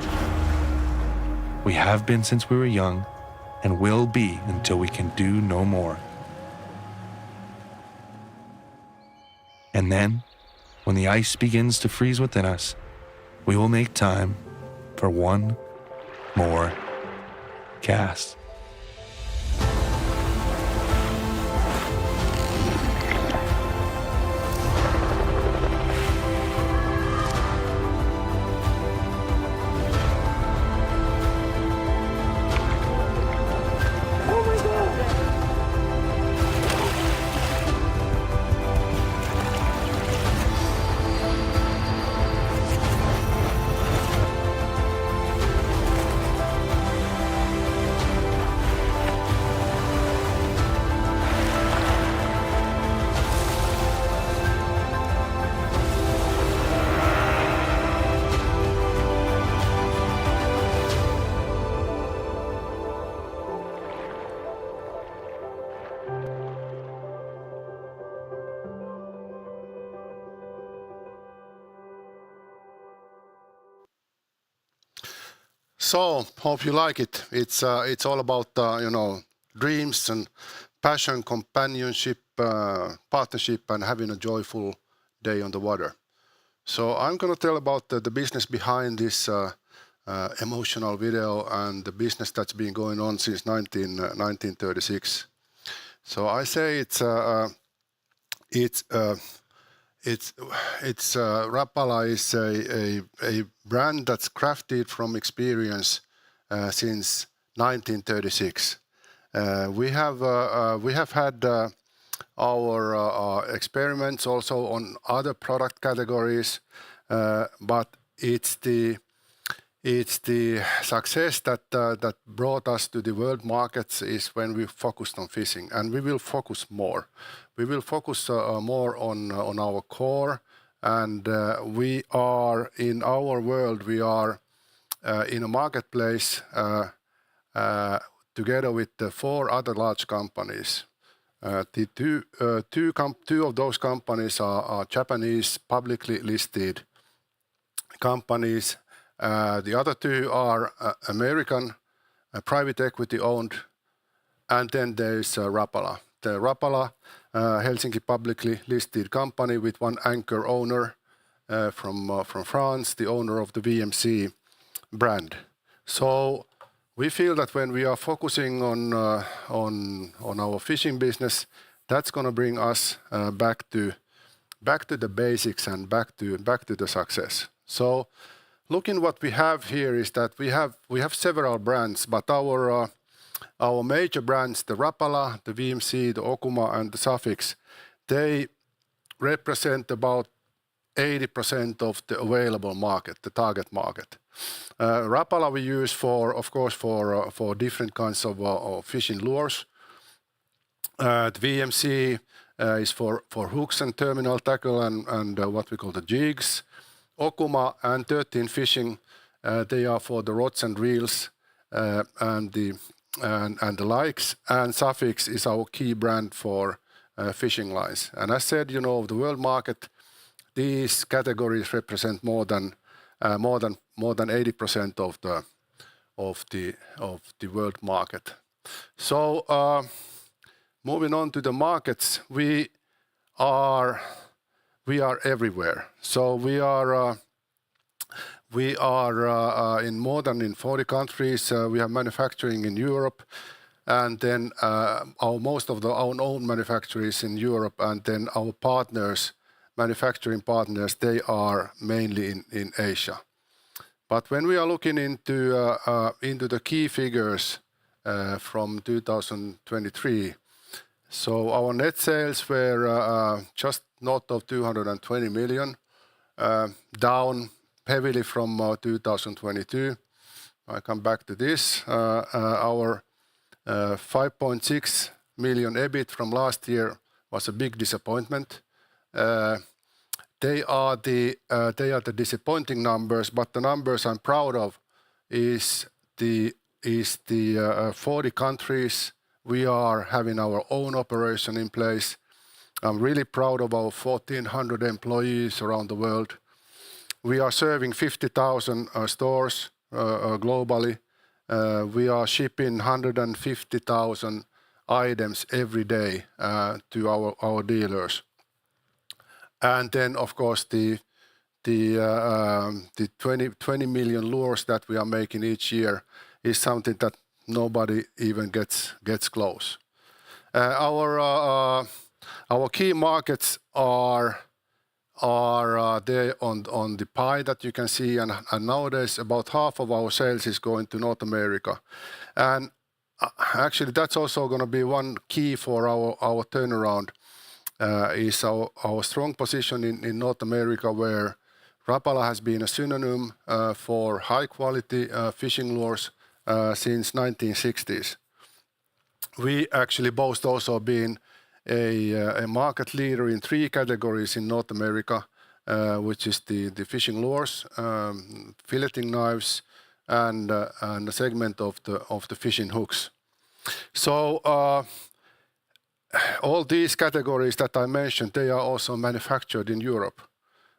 S4: We have been since we were young, and will be until we can do no more. And then, when the ice begins to freeze within us, we will make time for one more cast.
S3: So, hope you like it. It's all about, dreams and passion, companionship, partnership, and having a joyful day on the water. So I'm going to tell about the business behind this emotional video and the business that's been going on since 1936. So I say it's Rapala is a brand that's crafted from experience since 1936. We have had our experiments also on other product categories, but it's the success that brought us to the world markets is when we focused on fishing, and we will focus more. We will focus more on our core, and we are in our world. We are in a marketplace together with the 4 other large companies. The two of those companies are Japanese publicly listed companies. The other 2 are American, private equity owned, and then there's Rapala. The Rapala, Helsinki publicly listed company with 1 anchor owner from France, the owner of the VMC brand. So we feel that when we are focusing on our fishing business, that's going to bring us back to the basics and back to the success. So looking what we have here is that we have several brands, but our major brands, the Rapala, the VMC, the Okuma, and the Suffix, they represent about 80% of the available market, the target market. Rapala we use for different kinds of fishing lures. The VMC is for hooks and terminal tackle and what we call the jigs. Okuma and 13 Fishing, they are for the rods and reels and the likes. And Suffix is our key brand for fishing lines. And as said, the world market, these categories represent more than 80% of the world market. So moving on to the markets, we are everywhere. So we are in more than 40 countries. We have manufacturing in Europe, and then most of our own manufacturers in Europe, and then our manufacturing partners, they are mainly in Asia. But when we are looking into the key figures from 2023, so our net sales were just north of 220 million, down heavily from 2022. I come back to this. Our 5.6 million EBIT from last year was a big disappointment. They are the disappointing numbers, but the numbers I'm proud of is the 40 countries we are having our own operation in place. I'm really proud of our 1,400 employees around the world. We are serving 50,000 stores globally. We are shipping 150,000 items every day to our dealers. And then, of course, the 20 million lures that we are making each year is something that nobody even gets close. Our key markets are there on the pie that you can see, and nowadays about half of our sales is going to North America. And actually that's also going to be one key for our turnaround, is our strong position in North America, where Rapala has been a synonym for high quality fishing lures since 1960s. We actually boast also being a market leader in 3 categories in North America, which is the fishing lures, filleting knives, and a segment of the fishing hooks. So all these categories that I mentioned, they are also manufactured in Europe.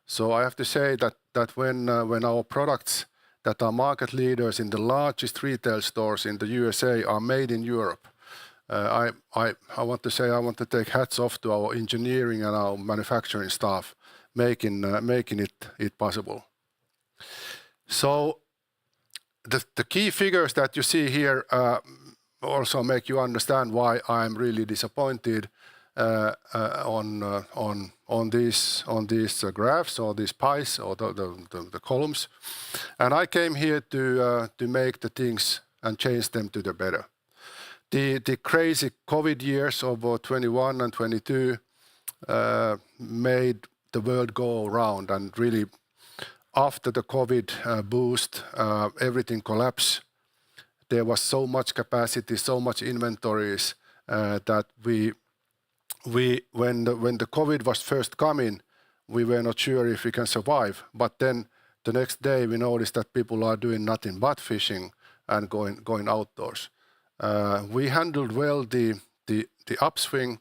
S3: So I have to say that when our products that are market leaders in the largest retail stores in the USA are made in Europe. I want to say I want to take hats off to our engineering and our manufacturing staff making it possible. So the key figures that you see here also make you understand why I'm really disappointed on these graphs or these pies or the columns. And I came here to make the things and change them to the better. The crazy COVID years of 21 and 22 made the world go around, and really after the COVID boost, everything collapsed. There was so much capacity, so much inventories that when the COVID was first coming, we were not sure if we can survive. But then the next day we noticed that people are doing nothing but fishing and going outdoors. We handled well the upswing,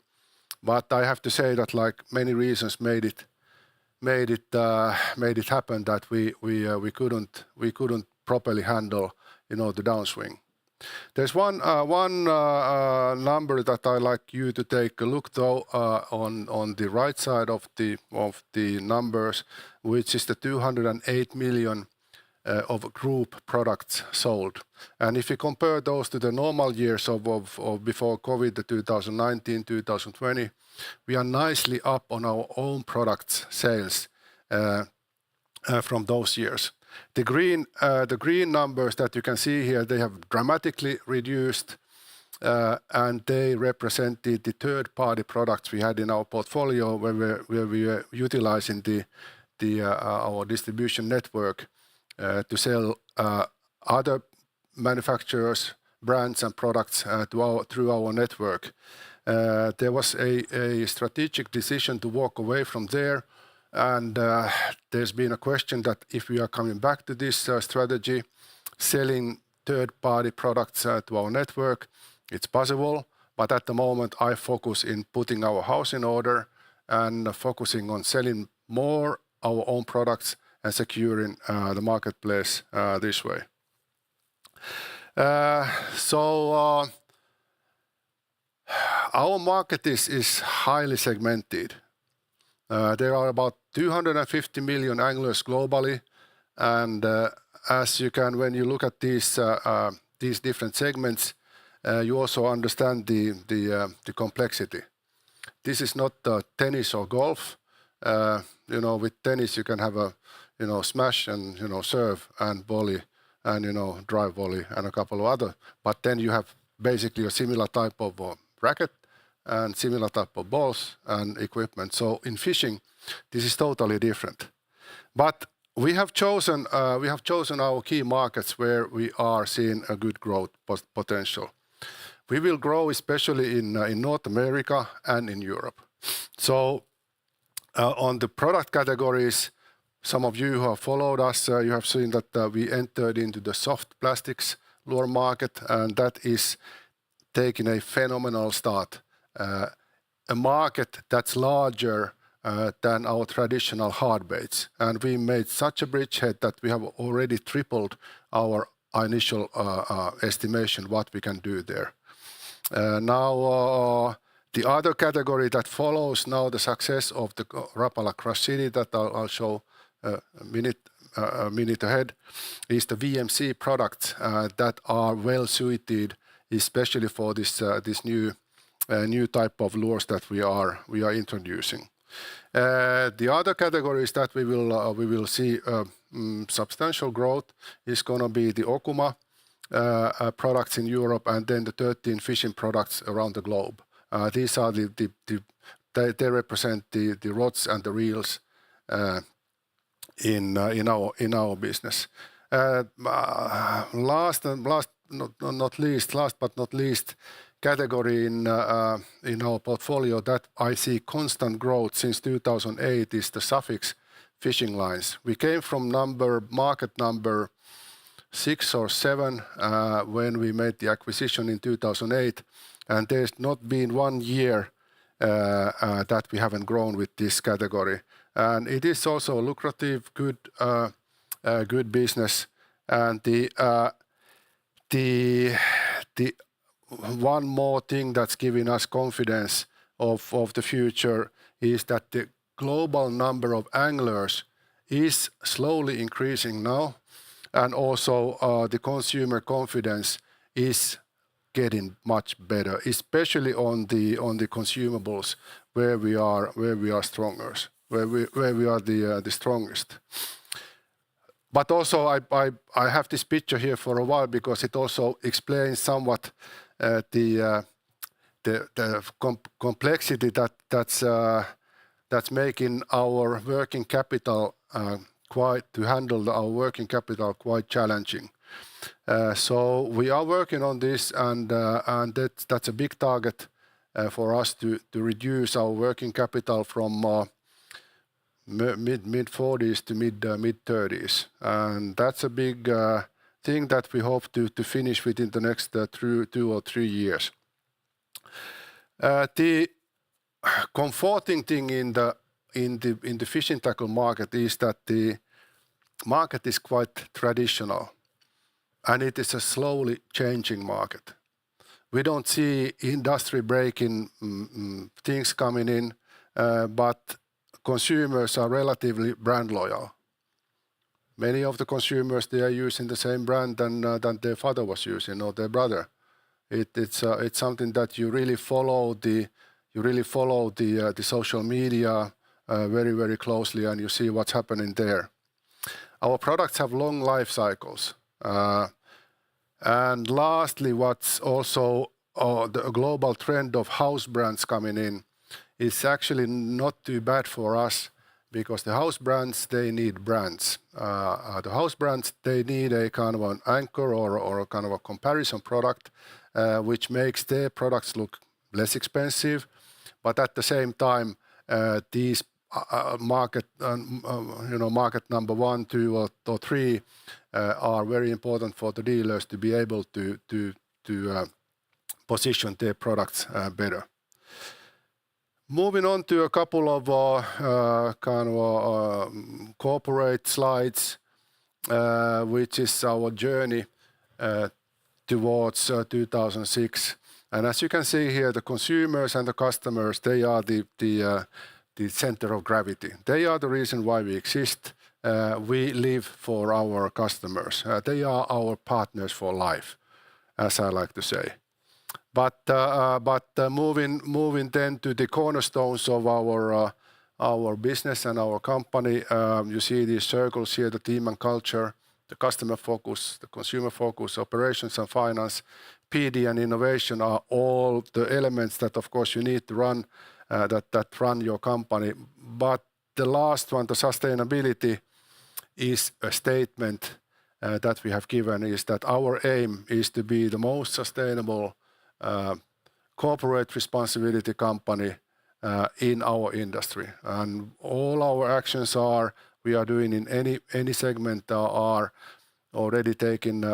S3: but I have to say that like many reasons made it happen that we couldn't properly handle the downswing. There's one number that I like you to take a look though on the right side of the numbers, which is the 208 million of group products sold. And if you compare those to the normal years of before COVID, the 2019, 2020, we are nicely up on our own products sales from those years. The green numbers that you can see here, they have dramatically reduced, and they represented the third-party products we had in our portfolio, where we were utilizing our distribution network to sell other manufacturers, brands, and products through our network. There was a strategic decision to walk away from there. And there's been a question that if we are coming back to this strategy, selling third-party products to our network, it's possible. But at the moment, I focus in putting our house in order and focusing on selling more our own products and securing the marketplace this way. So our market is highly segmented. There are about 250 million anglers globally, and as you can, when you look at these different segments, you also understand the complexity. This is not tennis or golf. With tennis you can have a smash and serve and volley and drive volley and a couple of other, but then you have basically a similar type of racket and similar type of balls and equipment. So in fishing, this is totally different. But we have chosen our key markets where we are seeing a good growth potential. We will grow especially in North America and in Europe. So on the product categories, some of you who have followed us, you have seen that we entered into the soft plastics lure market, and that is taking a phenomenal start. A market that's larger than our traditional hard baits. And we made such a bridgehead that we have already tripled our initial estimation what we can do there. Now, the other category that follows now the success of the Rapala Crush City that I'll show a minute ahead is the VMC products that are well suited, especially for this new type of lures that we are introducing. The other categories that we will see substantial growth is going to be the Okuma products in Europe, and then the 13 fishing products around the globe. These are they represent the rods and the reels in our business. Last but not least, category in our portfolio that I see constant growth since 2008 is the Suffix fishing lines. We came from market number 6 or 7 when we made the acquisition in 2008, and there's not been 1 year that we haven't grown with this category. And it is also a lucrative, good business. And the one more thing that's giving us confidence of the future is that the global number of anglers is slowly increasing now, and also the consumer confidence is getting much better, especially on the consumables where we are strongest, where we are the strongest. But also I have this picture here for a while because it also explains somewhat the complexity that's making our working capital quite challenging. So we are working on this, and that's a big target for us to reduce our working capital from mid-40s to mid-30s, and that's a big thing that we hope to finish within the next 2 or 3 years. The comforting thing in the fishing tackle market is that the market is quite traditional, and it is a slowly changing market. We don't see industry breaking things coming in, but consumers are relatively brand loyal. Many of the consumers, they are using the same brand than their father was using or their brother. It's something that you really follow the social media very, very closely, and you see what's happening there. Our products have long life cycles. And lastly, what's also the global trend of house brands coming in is actually not too bad for us, because the house brands, they need brands. The house brands, they need a kind of an anchor or a kind of a comparison product, which makes their products look less expensive. But at the same time, these market number 1, 2, or 3 are very important for the dealers to be able to position their products better. Moving on to a couple of corporate slides, which is our journey towards 2006. And as you can see here, the consumers and the customers, they are the center of gravity. They are the reason why we exist. We live for our customers. They are our partners for life, as I like to say. But moving then to the cornerstones of our business and our company, you see these circles here: the team and culture, the customer focus, the consumer focus, operations and finance, PD and innovation are all the elements that, of course, you need to run that run your company. But the last one, the sustainability, is a statement that we have given, is that our aim is to be the most sustainable corporate responsibility company in our industry. And all our actions we are doing in any segment are already taking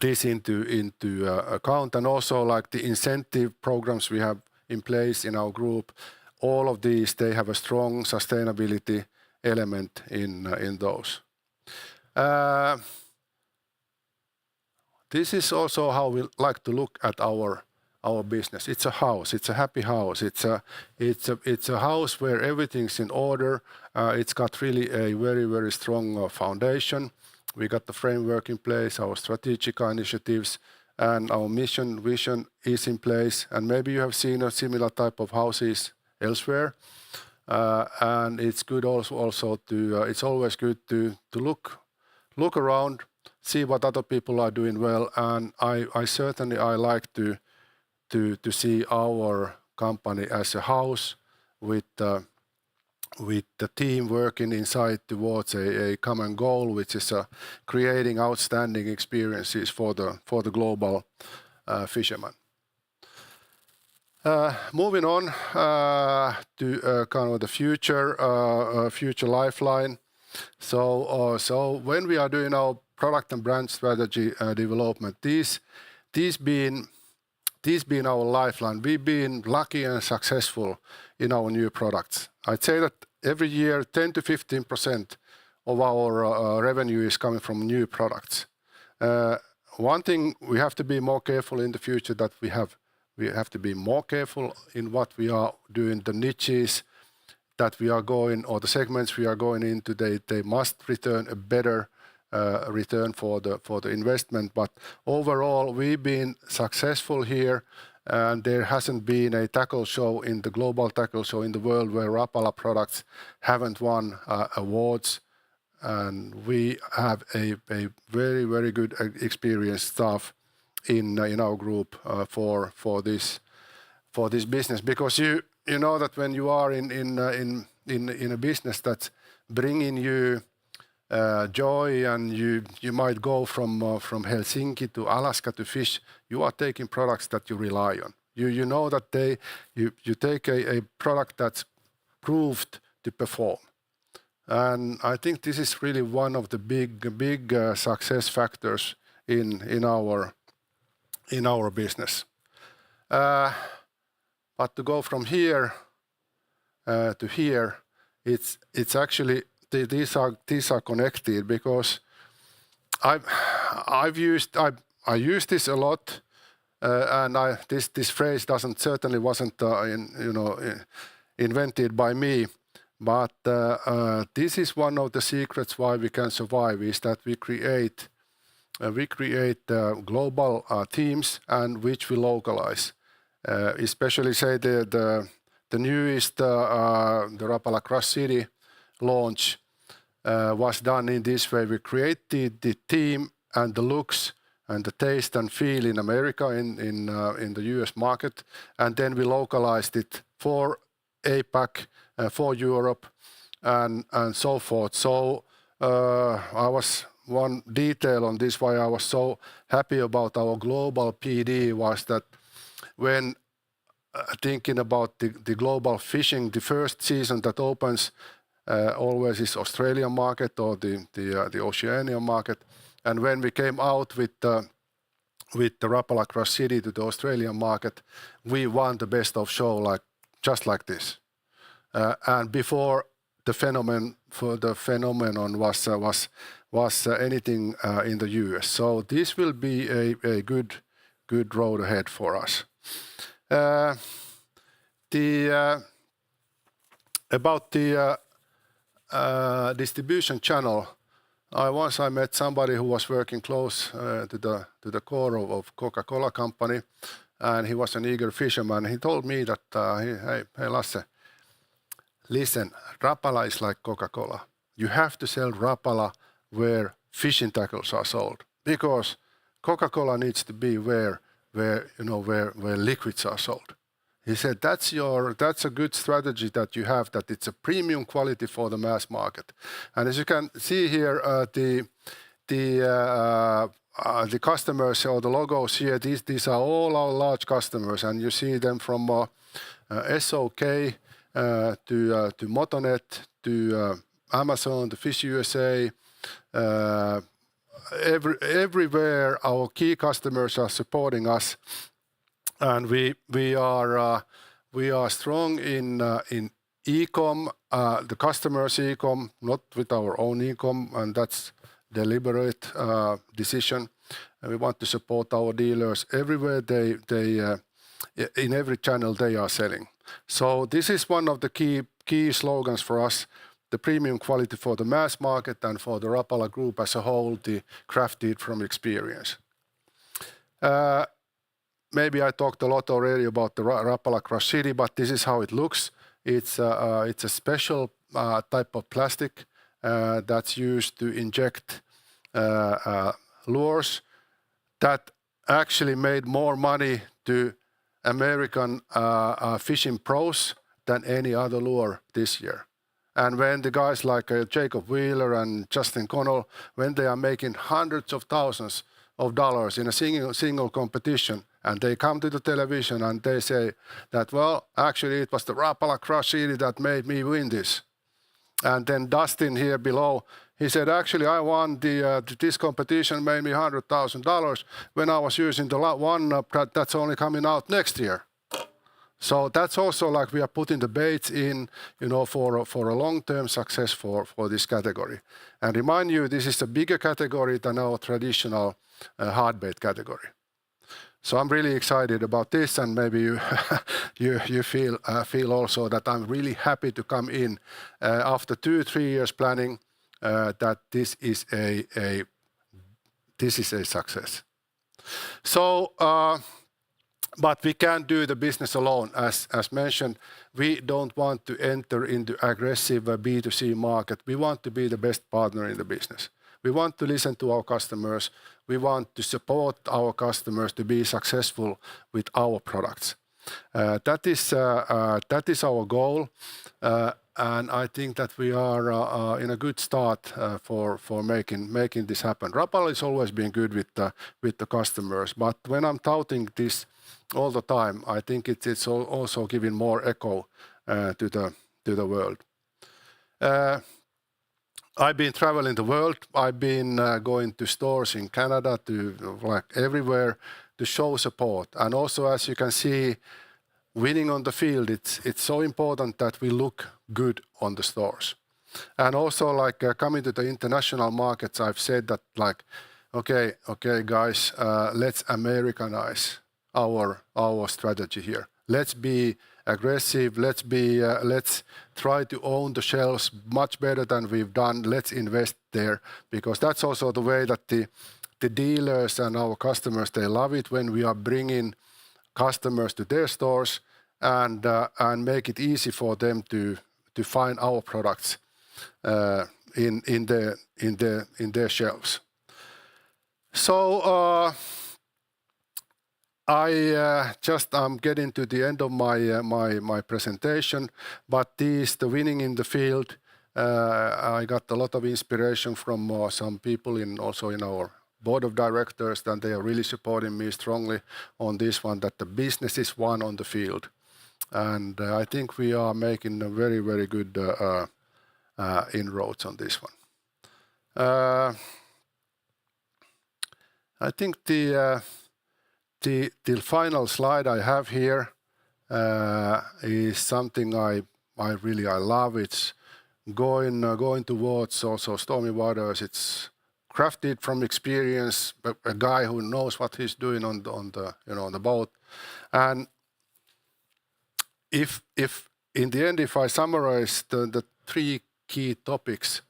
S3: this into account. And also, like the incentive programs we have in place in our group, all of these, they have a strong sustainability element in those. This is also how we like to look at our business. It's a house. It's a happy house. It's a house where everything's in order. It's got really a very, very strong foundation. We got the framework in place, our strategic initiatives, and our mission, vision is in place. And maybe you have seen a similar type of houses elsewhere. And it's good also to it's always good to look around, see what other people are doing well, and I certainly like to see our company as a house with the team working inside towards a common goal, which is creating outstanding experiences for the global fisherman. Moving on to kind of the future lifeline. So when we are doing our product and brand strategy development, these being our lifeline, we've been lucky and successful in our new products. I'd say that every year 10 to 15% of our revenue is coming from new products. One thing we have to be more careful in the future that we have to be more careful in what we are doing, the niches that we are going, or the segments we are going into. They must return a better return for the investment. But overall, we've been successful here, and there hasn't been a tackle show in the global tackle show in the world where Rapala products haven't won awards. And we have a very, very good experienced staff in our group for this business, because you know that when you are in a business that's bringing you joy, and you might go from Helsinki to Alaska to fish, you are taking products that you rely on. You know that you take a product that's proved to perform. And I think this is really one of the big success factors in our business. But to go from here to here, it's actually these are connected, because I use this a lot, and this phrase certainly wasn't invented by me. But this is one of the secrets why we can survive, is that we create global teams, and which we localize. Especially say the newest the Rapala Cross City launch was done in this way. We created the team and the looks and the taste and feel in America, in the US market, and then we localized it for APAC, for Europe, and so forth. So I was one detail on this why I was so happy about our global PD was that when thinking about the global fishing, the first season that opens always is Australian market or the Oceanian market, and when we came out with the Rapala Cross City to the Australian market, we won the best of show just like this. And before the phenomenon was anything in the US. So this will be a good road ahead for us. About the distribution channel, I met somebody who was working close to the core of Coca-Cola company, and he was an eager fisherman. He told me that, hey Lasse, listen, Rapala is like Coca-Cola. You have to sell Rapala where fishing tackles are sold, because Coca-Cola needs to be where liquids are sold. He said that's a good strategy that you have, that it's a premium quality for the mass market. And as you can see here, the customers or the logos here, these are all our large customers, and you see them from SOK to Motonet to Amazon, to Fish USA. Everywhere our key customers are supporting us, and we are strong in e-com, the customers' e-com, not with our own e-com, and that's deliberate decision. And we want to support our dealers everywhere. They in every channel they are selling. So this is one of the key slogans for us: the premium quality for the mass market and for the Rapala group as a whole, the crafted from experience. Maybe I talked a lot already about the Rapala Cross City, but this is how it looks. It's a special type of plastic that's used to inject lures that actually made more money to American fishing pros than any other lure this year. And when the guys like Jacob Wheeler and Justin Connell, when they are making hundreds of thousands of dollars in a single competition, and they come to the television and they say that, well, actually it was the Rapala Cross City that made me win this. And then Dustin here below, he said, actually I won this competition, made me $100,000 when I was using the one that's only coming out next year. So that's also like we are putting the baits in, for a long-term success for this category. And remind you, this is a bigger category than our traditional hard bait category. So I'm really excited about this, and maybe you you feel also that I'm really happy to come in after 2-3 years planning that this is a success. So. But we can't do the business alone. As mentioned, we don't want to enter into aggressive B2C market. We want to be the best partner in the business. We want to listen to our customers. We want to support our customers to be successful with our products. That is our goal. And I think that we are in a good start for making this happen. Rapala has always been good with the customers, but when I'm touting this all the time, I think it's also giving more echo to the world. I've been traveling the world. I've been going to stores in Canada, to like everywhere, to show support. And also, as you can see, winning on the field, it's so important that we look good on the stores. And also, like coming to the international markets, I've said that like, okay, guys, let's Americanize our strategy here. Let's be aggressive. Let's try to own the shelves much better than we've done. Let's invest there, because that's also the way that the dealers and our customers, they love it when we are bringing customers to their stores and make it easy for them to find our products in their shelves. So I'm getting to the end of my presentation, but the winning in the field. I got a lot of inspiration from some people also in our board of directors, and they are really supporting me strongly on this one, that the business is won on the field. And I think we are making a very, very good inroads on this one. I think the final slide I have here is something I really love. It's going towards also stormy waters. It's crafted from experience, a guy who knows what he's doing on the boat. And if in the end, if I summarize the 3 key topics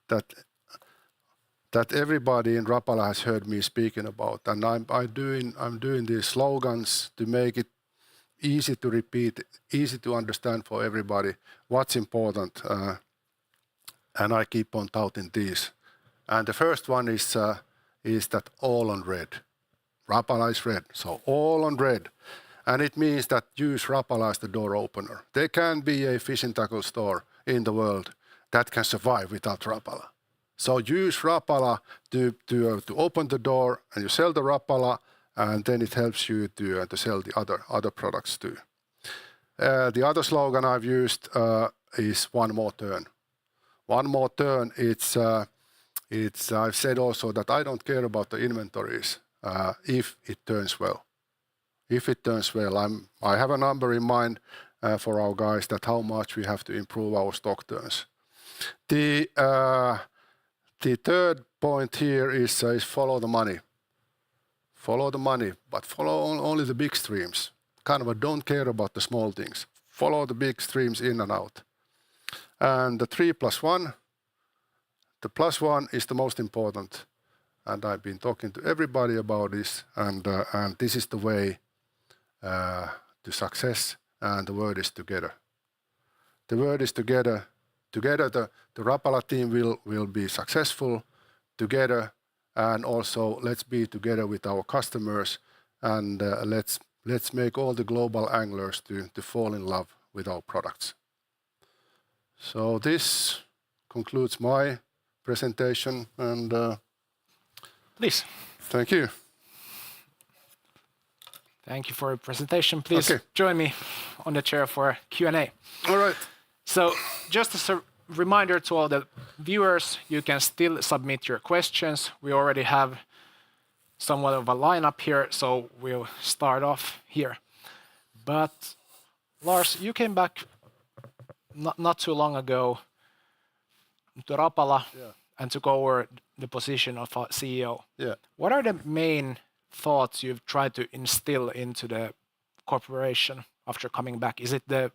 S3: that everybody in Rapala has heard me speaking about, and I'm doing these slogans to make it easy to repeat, easy to understand for everybody what's important, and I keep on touting these. And the first one is that all on red. Rapala is red, so all on red. And it means that use Rapala as the door opener. There can be a fishing tackle store in the world that can survive without Rapala. So use Rapala to open the door, and you sell the Rapala, and then it helps you to sell the other products too. The other slogan I've used is one more turn. One more turn. It's I've said also that I don't care about the inventories if it turns well. If it turns well, I have a number in mind for our guys that how much we have to improve our stock turns. The third point here is follow the money. Follow the money, but follow only the big streams. Kind of don't care about the small things. Follow the big streams in and out. And the 3+1, the +1 is the most important. And I've been talking to everybody about this, and this is the way to success, and the word is together. The word is together. Together, the Rapala team will be successful together, and also let's be together with our customers, and let's make all the global anglers to fall in love with our products. So this concludes my presentation, and
S1: please.
S3: Thank you.
S1: Thank you for your presentation. Please join me on the chair for Q&A.
S3: All right.
S1: So just as a reminder to all the viewers, you can still submit your questions. We already have somewhat of a lineup here, so we'll start off here. But Lars, you came back not too long ago to Rapala and took over the position of CEO.
S3: Yeah.
S1: What are the main thoughts you've tried to instill into the corporation after coming back? Is it the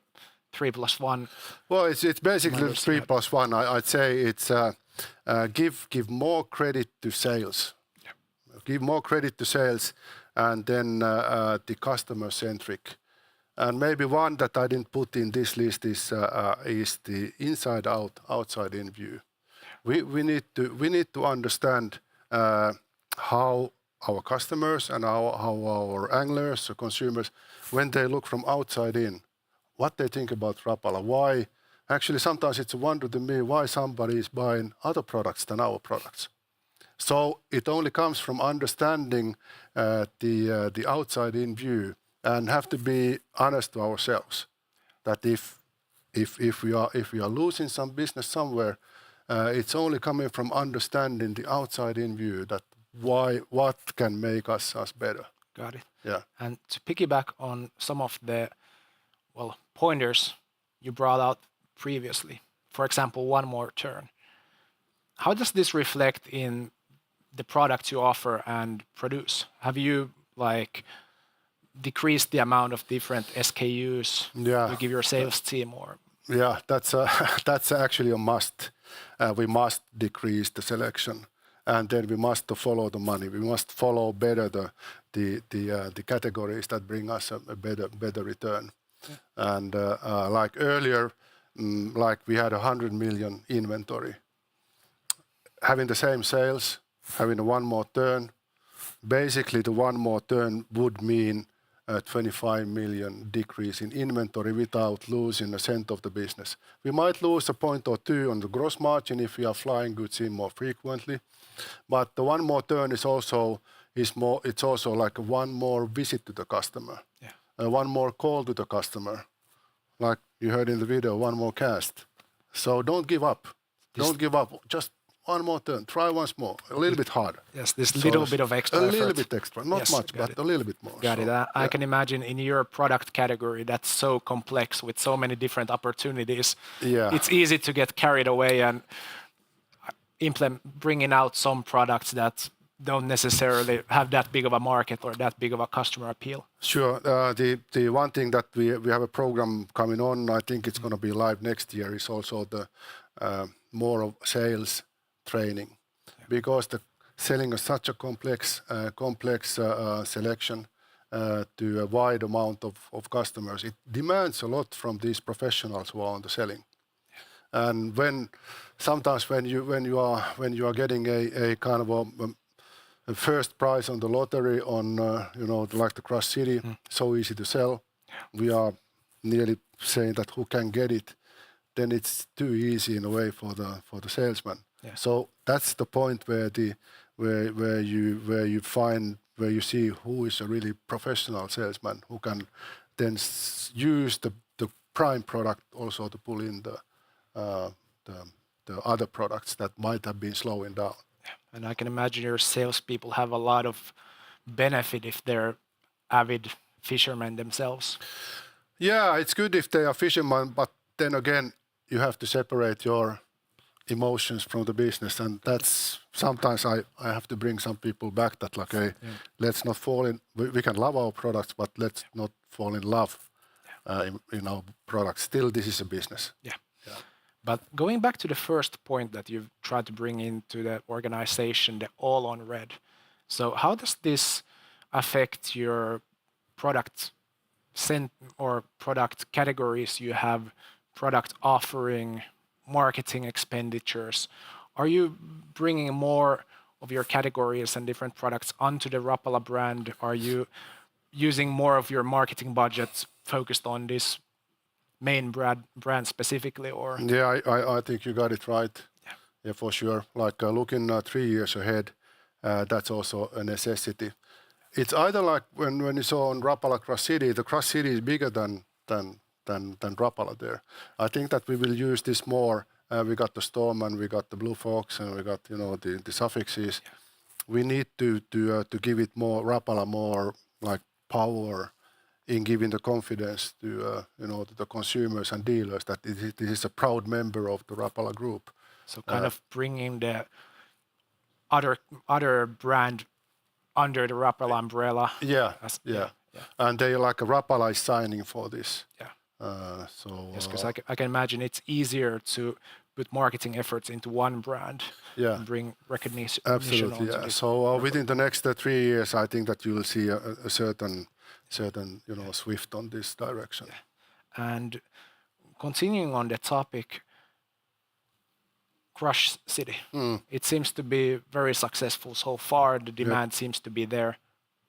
S1: 3+1?
S3: Well, it's basically 3+1. I'd say it's give more credit to sales.
S1: Yeah.
S3: Give more credit to sales, and then the customer centric. And maybe one that I didn't put in this list is the inside out, outside in view. We need to understand how our customers and how our anglers or consumers, when they look from outside in, what they think about Rapala. Why? Actually, sometimes it's a wonder to me why somebody is buying other products than our products. So it only comes from understanding the outside in view, and have to be honest to ourselves that if we are losing some business somewhere, it's only coming from understanding the outside in view, that what can make us better.
S1: Got it.
S3: Yeah.
S1: And to piggyback on some of the pointers you brought out previously, for example, one more turn. How does this reflect in the products you offer and produce? Have you decreased the amount of different SKUs you give your sales team, or?
S3: Yeah, that's actually a must. We must decrease the selection, and then we must follow the money. We must follow better the categories that bring us a better return. Yeah. And like earlier, like we had 100 million inventory. Having the same sales, having one more turn, basically the one more turn would mean a 25 million decrease in inventory without losing a cent of the business. We might lose a point or two on the gross margin if we are flying goods in more frequently, but the one more turn is also like one more visit to the customer, one more call to the customer, like you heard in the video, one more cast. So don't give up. Don't give up. Just one more turn. Try once more. A little bit harder.
S1: Yes, this little bit of extra effort.
S3: A little bit extra. Not much, but a little bit more.
S1: Got it. I can imagine in your product category that's so complex with so many different opportunities.
S3: Yeah.
S1: It's easy to get carried away and bringing out some products that don't necessarily have that big of a market or that big of a customer appeal.
S3: Sure. The one thing that we have a program coming on, I think it's going to be live next year, is also the more of sales training, because the selling is such a complex selection to a wide amount of customers. It demands a lot from these professionals who are on the selling. And sometimes when you are getting a kind of a first prize on the lottery on like the Cross City, so easy to sell. We are nearly saying that who can get it, then it's too easy in a way for the salesman. Yeah. So that's the point where you see who is a really professional salesman who can then use the prime product also to pull in the other products that might have been slowing down.
S1: Yeah. And I can imagine your salespeople have a lot of benefit if they're avid fishermen themselves.
S3: Yeah, it's good if they are fishermen, but then again, you have to separate your emotions from the business, and that's sometimes I have to bring some people back that let's not fall in. We can love our products, but let's not fall in love in our products. Still, this is a business.
S1: Yeah. But going back to the first point that you've tried to bring into the organization, the all on red. So how does this affect your product or product categories you have, product offering, marketing expenditures? Are you bringing more of your categories and different products onto the Rapala brand? Are you using more of your marketing budgets focused on this main brand specifically, or?
S3: Yeah, I think you got it right. Yeah, for sure. Like looking 3 years ahead, that's also a necessity. It's either like when you saw on Rapala Cross City, the Cross City is bigger than Rapala there. I think that we will use this more. We got the Storm and we got the Blue Fox and we got the suffixes. Yeah. We need to give it more Rapala more like power in giving the confidence to to the consumers and dealers that this is a proud member of the Rapala group.
S1: So kind of bringing the other brand under the Rapala umbrella.
S3: Yeah.
S1: Yeah.
S3: And they like Rapala is signing for this.
S1: Yeah.
S3: Yes,
S1: because I can imagine it's easier to put marketing efforts into one brand and bring recognition.
S3: Absolutely, yeah. So within the next 3 years, I think that you will see a certain swift on this direction.
S1: Yeah. And continuing on the topic, Crush City. It seems to be very successful so far. The demand seems to be there.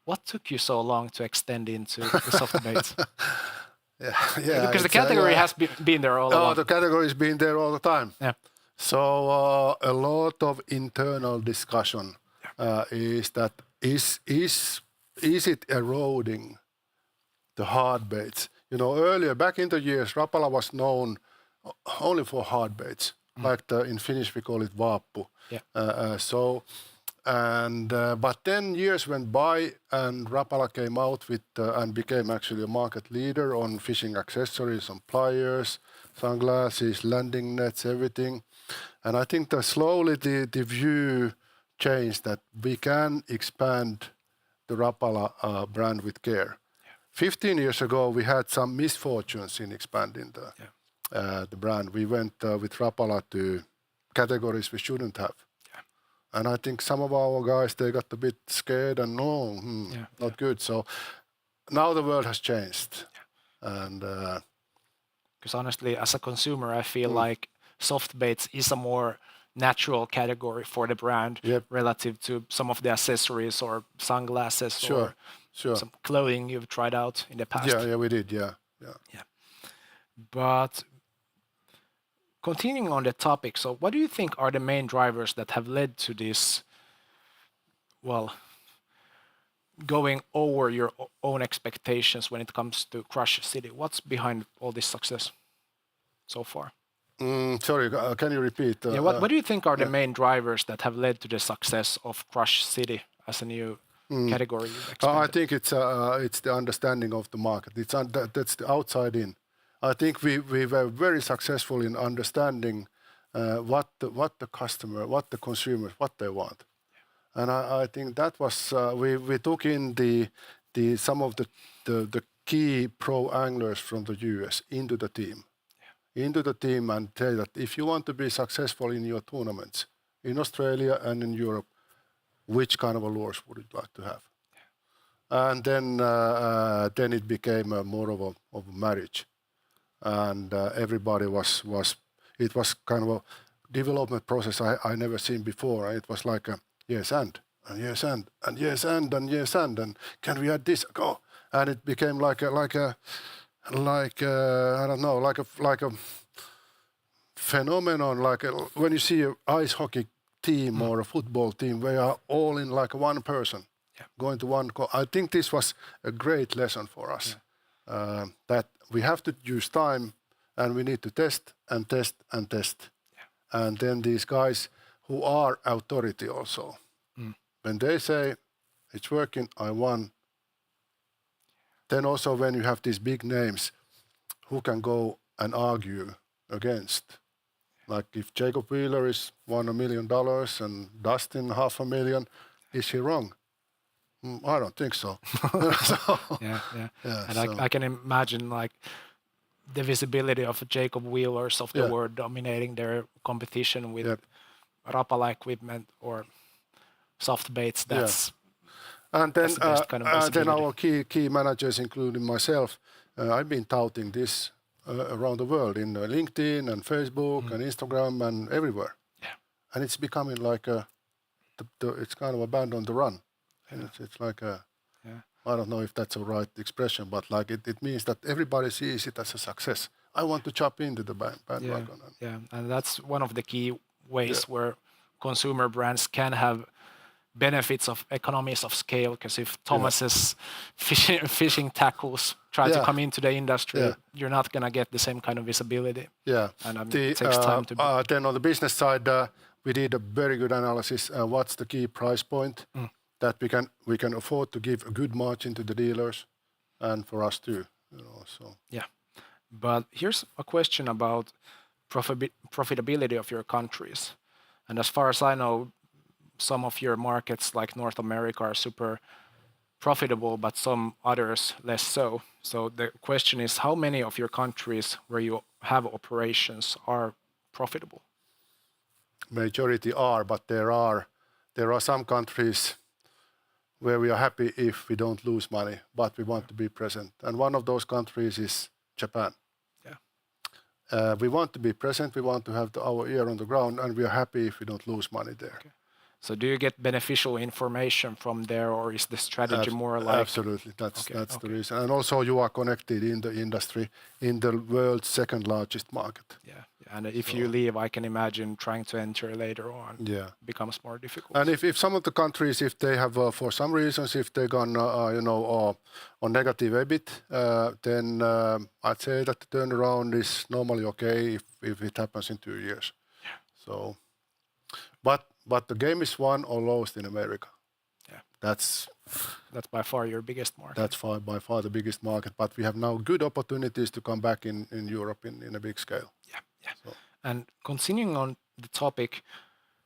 S1: What took you so long to extend into the soft baits? Because the category has been there all along.
S3: The category has been there all the time.
S1: Yeah.
S3: So a lot of internal discussion is that is it eroding the hard baits? Earlier, back in the years, Rapala was known only for hard baits. Like in Finnish we call it vaappu. But then years went by and Rapala came out with and became actually a market leader on fishing accessories, on pliers, sunglasses, landing nets, everything. And I think that slowly the view changed that we can expand the Rapala brand with care. 15 years ago we had some misfortunes in expanding the brand. We went with Rapala to categories we shouldn't have. And I think some of our guys, they got a bit scared and not good. So now the world has changed. And
S1: because honestly, as a consumer, I feel like soft baits is a more natural category for the brand relative to some of the accessories or sunglasses or some clothing you've tried out in the past.
S3: Yeah, we did, yeah.
S1: But continuing on the topic, so what do you think are the main drivers that have led to this, going over your own expectations when it comes to Crush City? What's behind all this success so far?
S3: Sorry, can you repeat?
S1: What do you think are the main drivers that have led to the success of Crush City as a new category you've expanded?
S3: I think it's the understanding of the market. That's the outside in. I think we were very successful in understanding what the customer, what the consumers, what they want. And I think that was we took in some of the key pro anglers from the US into the team and tell that if you want to be successful in your tournaments in Australia and in Europe, which kind of a lures would you like to have? And then it became more of a marriage. And everybody it was kind of a development process I never seen before. It was like a yes and yes and yes and yes and can we add this? Go. And it became like a I don't know, like a phenomenon, when you see an ice hockey team or a football team, we are all in like one person going to one goal. I think this was a great lesson for us, that we have to use time and we need to test and test and test. And then these guys who are authority also, when they say it's working, I won. Then also when you have these big names who can go and argue against. Like if Jacob Wheeler is won $1 million and Dustin $500,000, is he wrong? I don't think so.
S1: I can imagine like the visibility of Jacob Wheelers of the world dominating their competition with Rapala equipment or soft baits. That's
S3: and then
S1: the best kind of
S3: then our key managers, including myself, I've been touting this around the world in LinkedIn and Facebook and Instagram and everywhere. And it's becoming like it's kind of a band on the run. And it's like I don't know if that's a right expression, but like it means that everybody sees it as a success. I want to chop into the bandwagon.
S1: And that's one of the key ways where consumer brands can have benefits of economies of scale, because if Thomas's fishing tackles try to come into the industry, you're not going to get the same kind of visibility. And it takes time to...
S3: Then on the business side, we did a very good analysis. What's the key price point that we can afford to give a good margin to the dealers? and for us too. So.
S1: Yeah, but here's a question about profitability of your countries. And as far as I know, some of your markets like North America are super profitable, but some others less so. So the question is, how many of your countries where you have operations are profitable?
S3: Majority are, but there are some countries where we are happy if we don't lose money, but we want to be present. And one of those countries is Japan.
S1: Yeah.
S3: We want to be present, we want to have our ear on the ground, and we are happy if we don't lose money there.
S1: Okay. So do you get beneficial information from there, or is the strategy more like...
S3: Absolutely, that's the reason. And also you are connected in the industry, in the world's second largest market.
S1: Yeah, and if you leave, I can imagine trying to enter later on becomes more difficult.
S3: And if some of the countries, if they have, for some reasons, if they're gone, on negative EBIT, then I'd say that the turnaround is normally okay if it happens in 2 years.
S1: Yeah.
S3: So, but the game is won or lost in America.
S1: Yeah.
S3: That's
S1: by far your biggest market.
S3: That's by far the biggest market, but we have now good opportunities to come back in Europe in a big scale.
S1: Yeah.
S3: So.
S1: And continuing on the topic,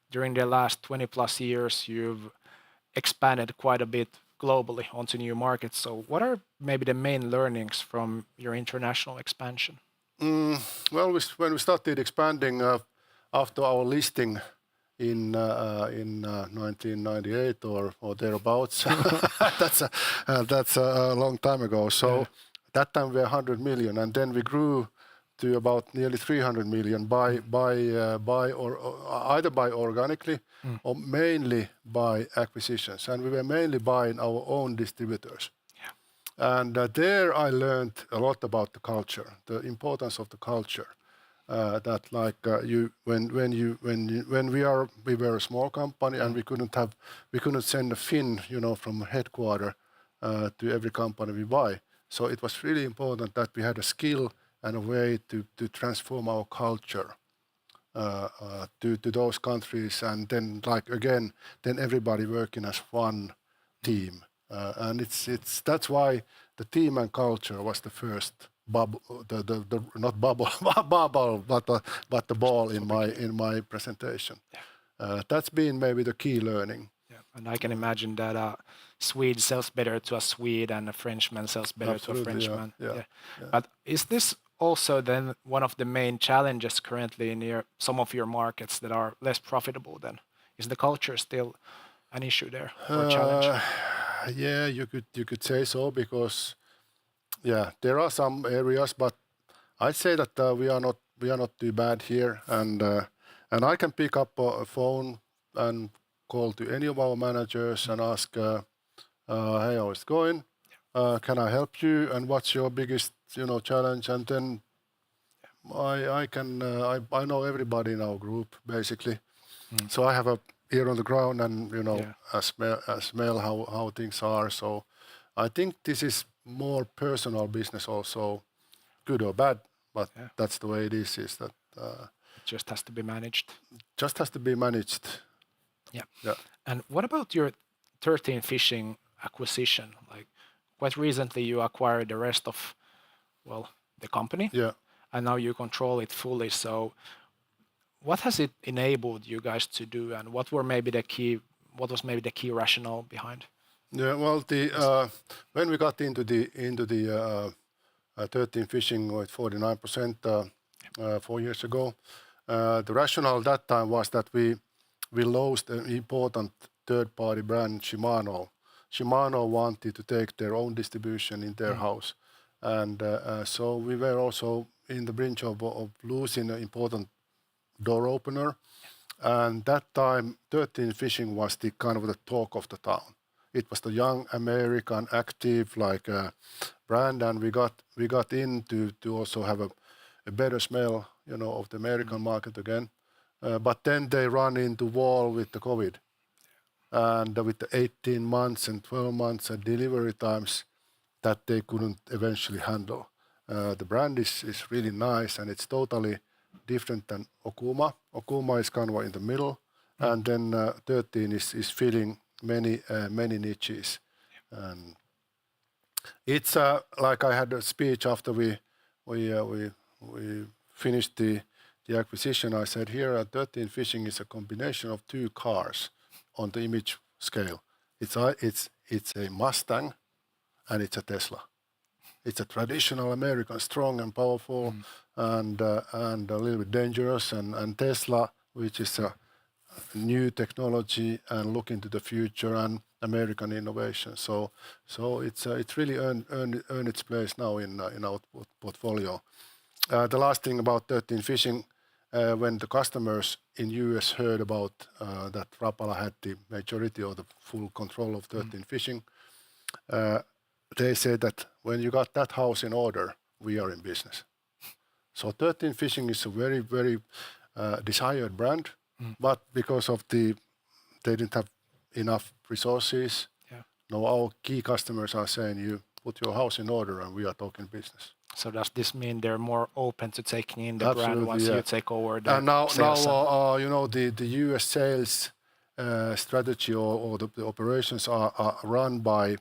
S1: during the last 20 plus years, you've expanded quite a bit globally onto new markets. So what are maybe the main learnings from your international expansion?
S3: Well, when we started expanding after our listing in 1998 or thereabouts, that's a long time ago. So that time we were 100 million, and then we grew to about nearly 300 million either by organically or mainly by acquisitions, and we were mainly buying our own distributors. And there I learned a lot about the culture, the importance of the culture. That when we were a small company and we couldn't send a Finn, from headquarters to every company we buy. So it was really important that we had a skill and a way to transform our culture to those countries, and then then everybody working as one team. And that's why the team and culture was the first bubble, not bubble, but the ball in my presentation. That's been maybe the key learning.
S1: Yeah, and I can imagine that a Swede sells better to a Swede and a Frenchman sells better to a Frenchman.
S3: Yeah.
S1: But is this also then one of the main challenges currently in some of your markets that are less profitable then? Is the culture still an issue there or a challenge?
S3: Yeah, you could say so, because there are some areas, but I'd say that we are not too bad here, and I can pick up a phone and call to any of our managers and ask, hey, how is it going? Can I help you? And what's your biggest challenge? And then I know everybody in our group basically, so I have a ear on the ground and smell how things are. So I think this is more personal business also, good or bad, but that's the way it is that
S1: it just has to be managed.
S3: Yeah.
S1: And what about your 13 Fishing acquisition? Like, quite recently you acquired the rest of the company, and now you control it fully. So what has it enabled you guys to do, and what was maybe the key rationale behind?
S3: Yeah, well, when we got into the 13 Fishing with 49% 4 years ago, the rationale that time was that we lost an important third-party brand, Shimano. Shimano wanted to take their own distribution in their house, and so we were also in the brink of losing an important door opener. And that time, 13 Fishing was the kind of the talk of the town. It was the young American active brand, and we got in to also have a better smell, of the American market again. But then they run into wall with the COVID, and with the 18 months and 12 months and delivery times that they couldn't eventually handle. The brand is really nice, and it's totally different than Okuma. Okuma is kind of in the middle, and then 13 is filling many niches, It's like I had a speech after we finished the acquisition. I said here at 13 Fishing is a combination of two cars on the image scale. It's a Mustang and it's a Tesla. It's a traditional American, strong and powerful, and a little bit dangerous. And Tesla, which is a new technology and look into the future and American innovation. So it's really earned its place now in our portfolio. The last thing about 13 Fishing, when the customers in US heard about that Rapala had the majority or the full control of 13 Fishing, they said that when you got that house in order, we are in business. So 13 Fishing is a very, very desired brand, but because of they didn't have enough resources.
S1: Yeah.
S3: Now our key customers are saying, you put your house in order and we are talking business.
S1: So does this mean they're more open to taking in the
S3: Absolutely,
S1: brand once
S3: yeah.
S1: you take over the
S3: And now
S1: sales?
S3: the US sales strategy or the operations are run by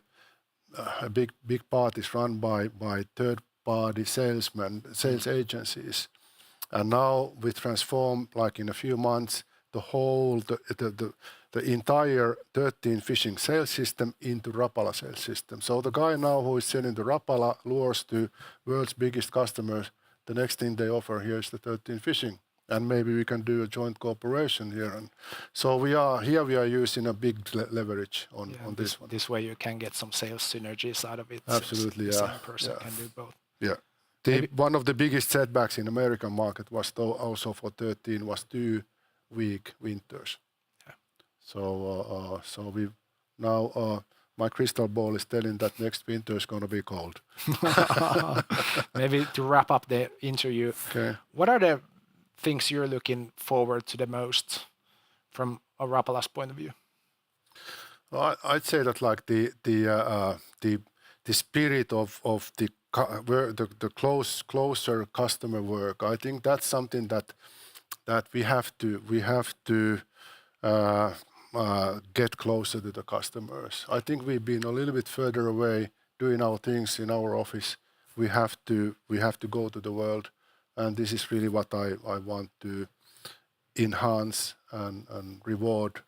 S3: a big part is run by third-party salesmen, sales agencies, and now we transform, like in a few months, the entire 13 Fishing sales system into Rapala sales system. So the guy now who is selling the Rapala lures to world's biggest customers, the next thing they offer here is the 13 Fishing, and maybe we can do a joint cooperation here. And so we are using a big leverage on this one.
S1: This way you can get some sales synergies out of it.
S3: Absolutely,
S1: the
S3: yeah.
S1: same person can do both.
S3: Yeah. One of the biggest setbacks in American market was also for 13 was 2 weak winters.
S1: Yeah.
S3: So we now my crystal ball is telling that next winter is going to be cold.
S1: Maybe to wrap up the interview,
S3: Okay.
S1: what are the things you're looking forward to the most from a Rapala's point of view?
S3: Well, I'd say that like the spirit of the closer customer work. I think that's something that we have to get closer to the customers. I think we've been a little bit further away doing our things in our office. We have to go to the world, and this is really what I want to enhance and reward.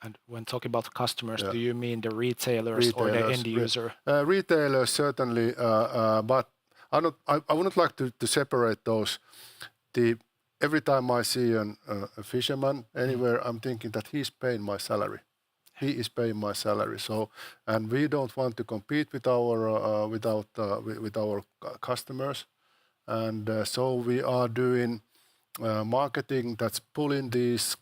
S1: And when talking about customers, do you mean the retailers or the end user?
S3: Retailers certainly, but I wouldn't like to separate those. Every time I see a fisherman anywhere, I'm thinking that he's paying my salary. He is paying my salary. So, and we don't want to compete with our with our customers, and so we are doing marketing that's pulling these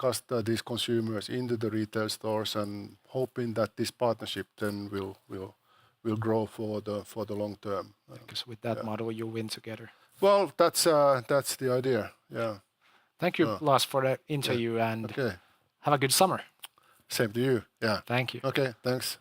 S3: consumers into the retail stores and hoping that this partnership then will grow for the long term.
S1: Because with that model, you win together.
S3: Well, that's the idea. Yeah.
S1: Thank you, Lars, for the interview, and
S3: Okay.
S1: have a good summer.
S3: Same to you. Yeah.
S1: Thank you.
S3: Okay. Thanks.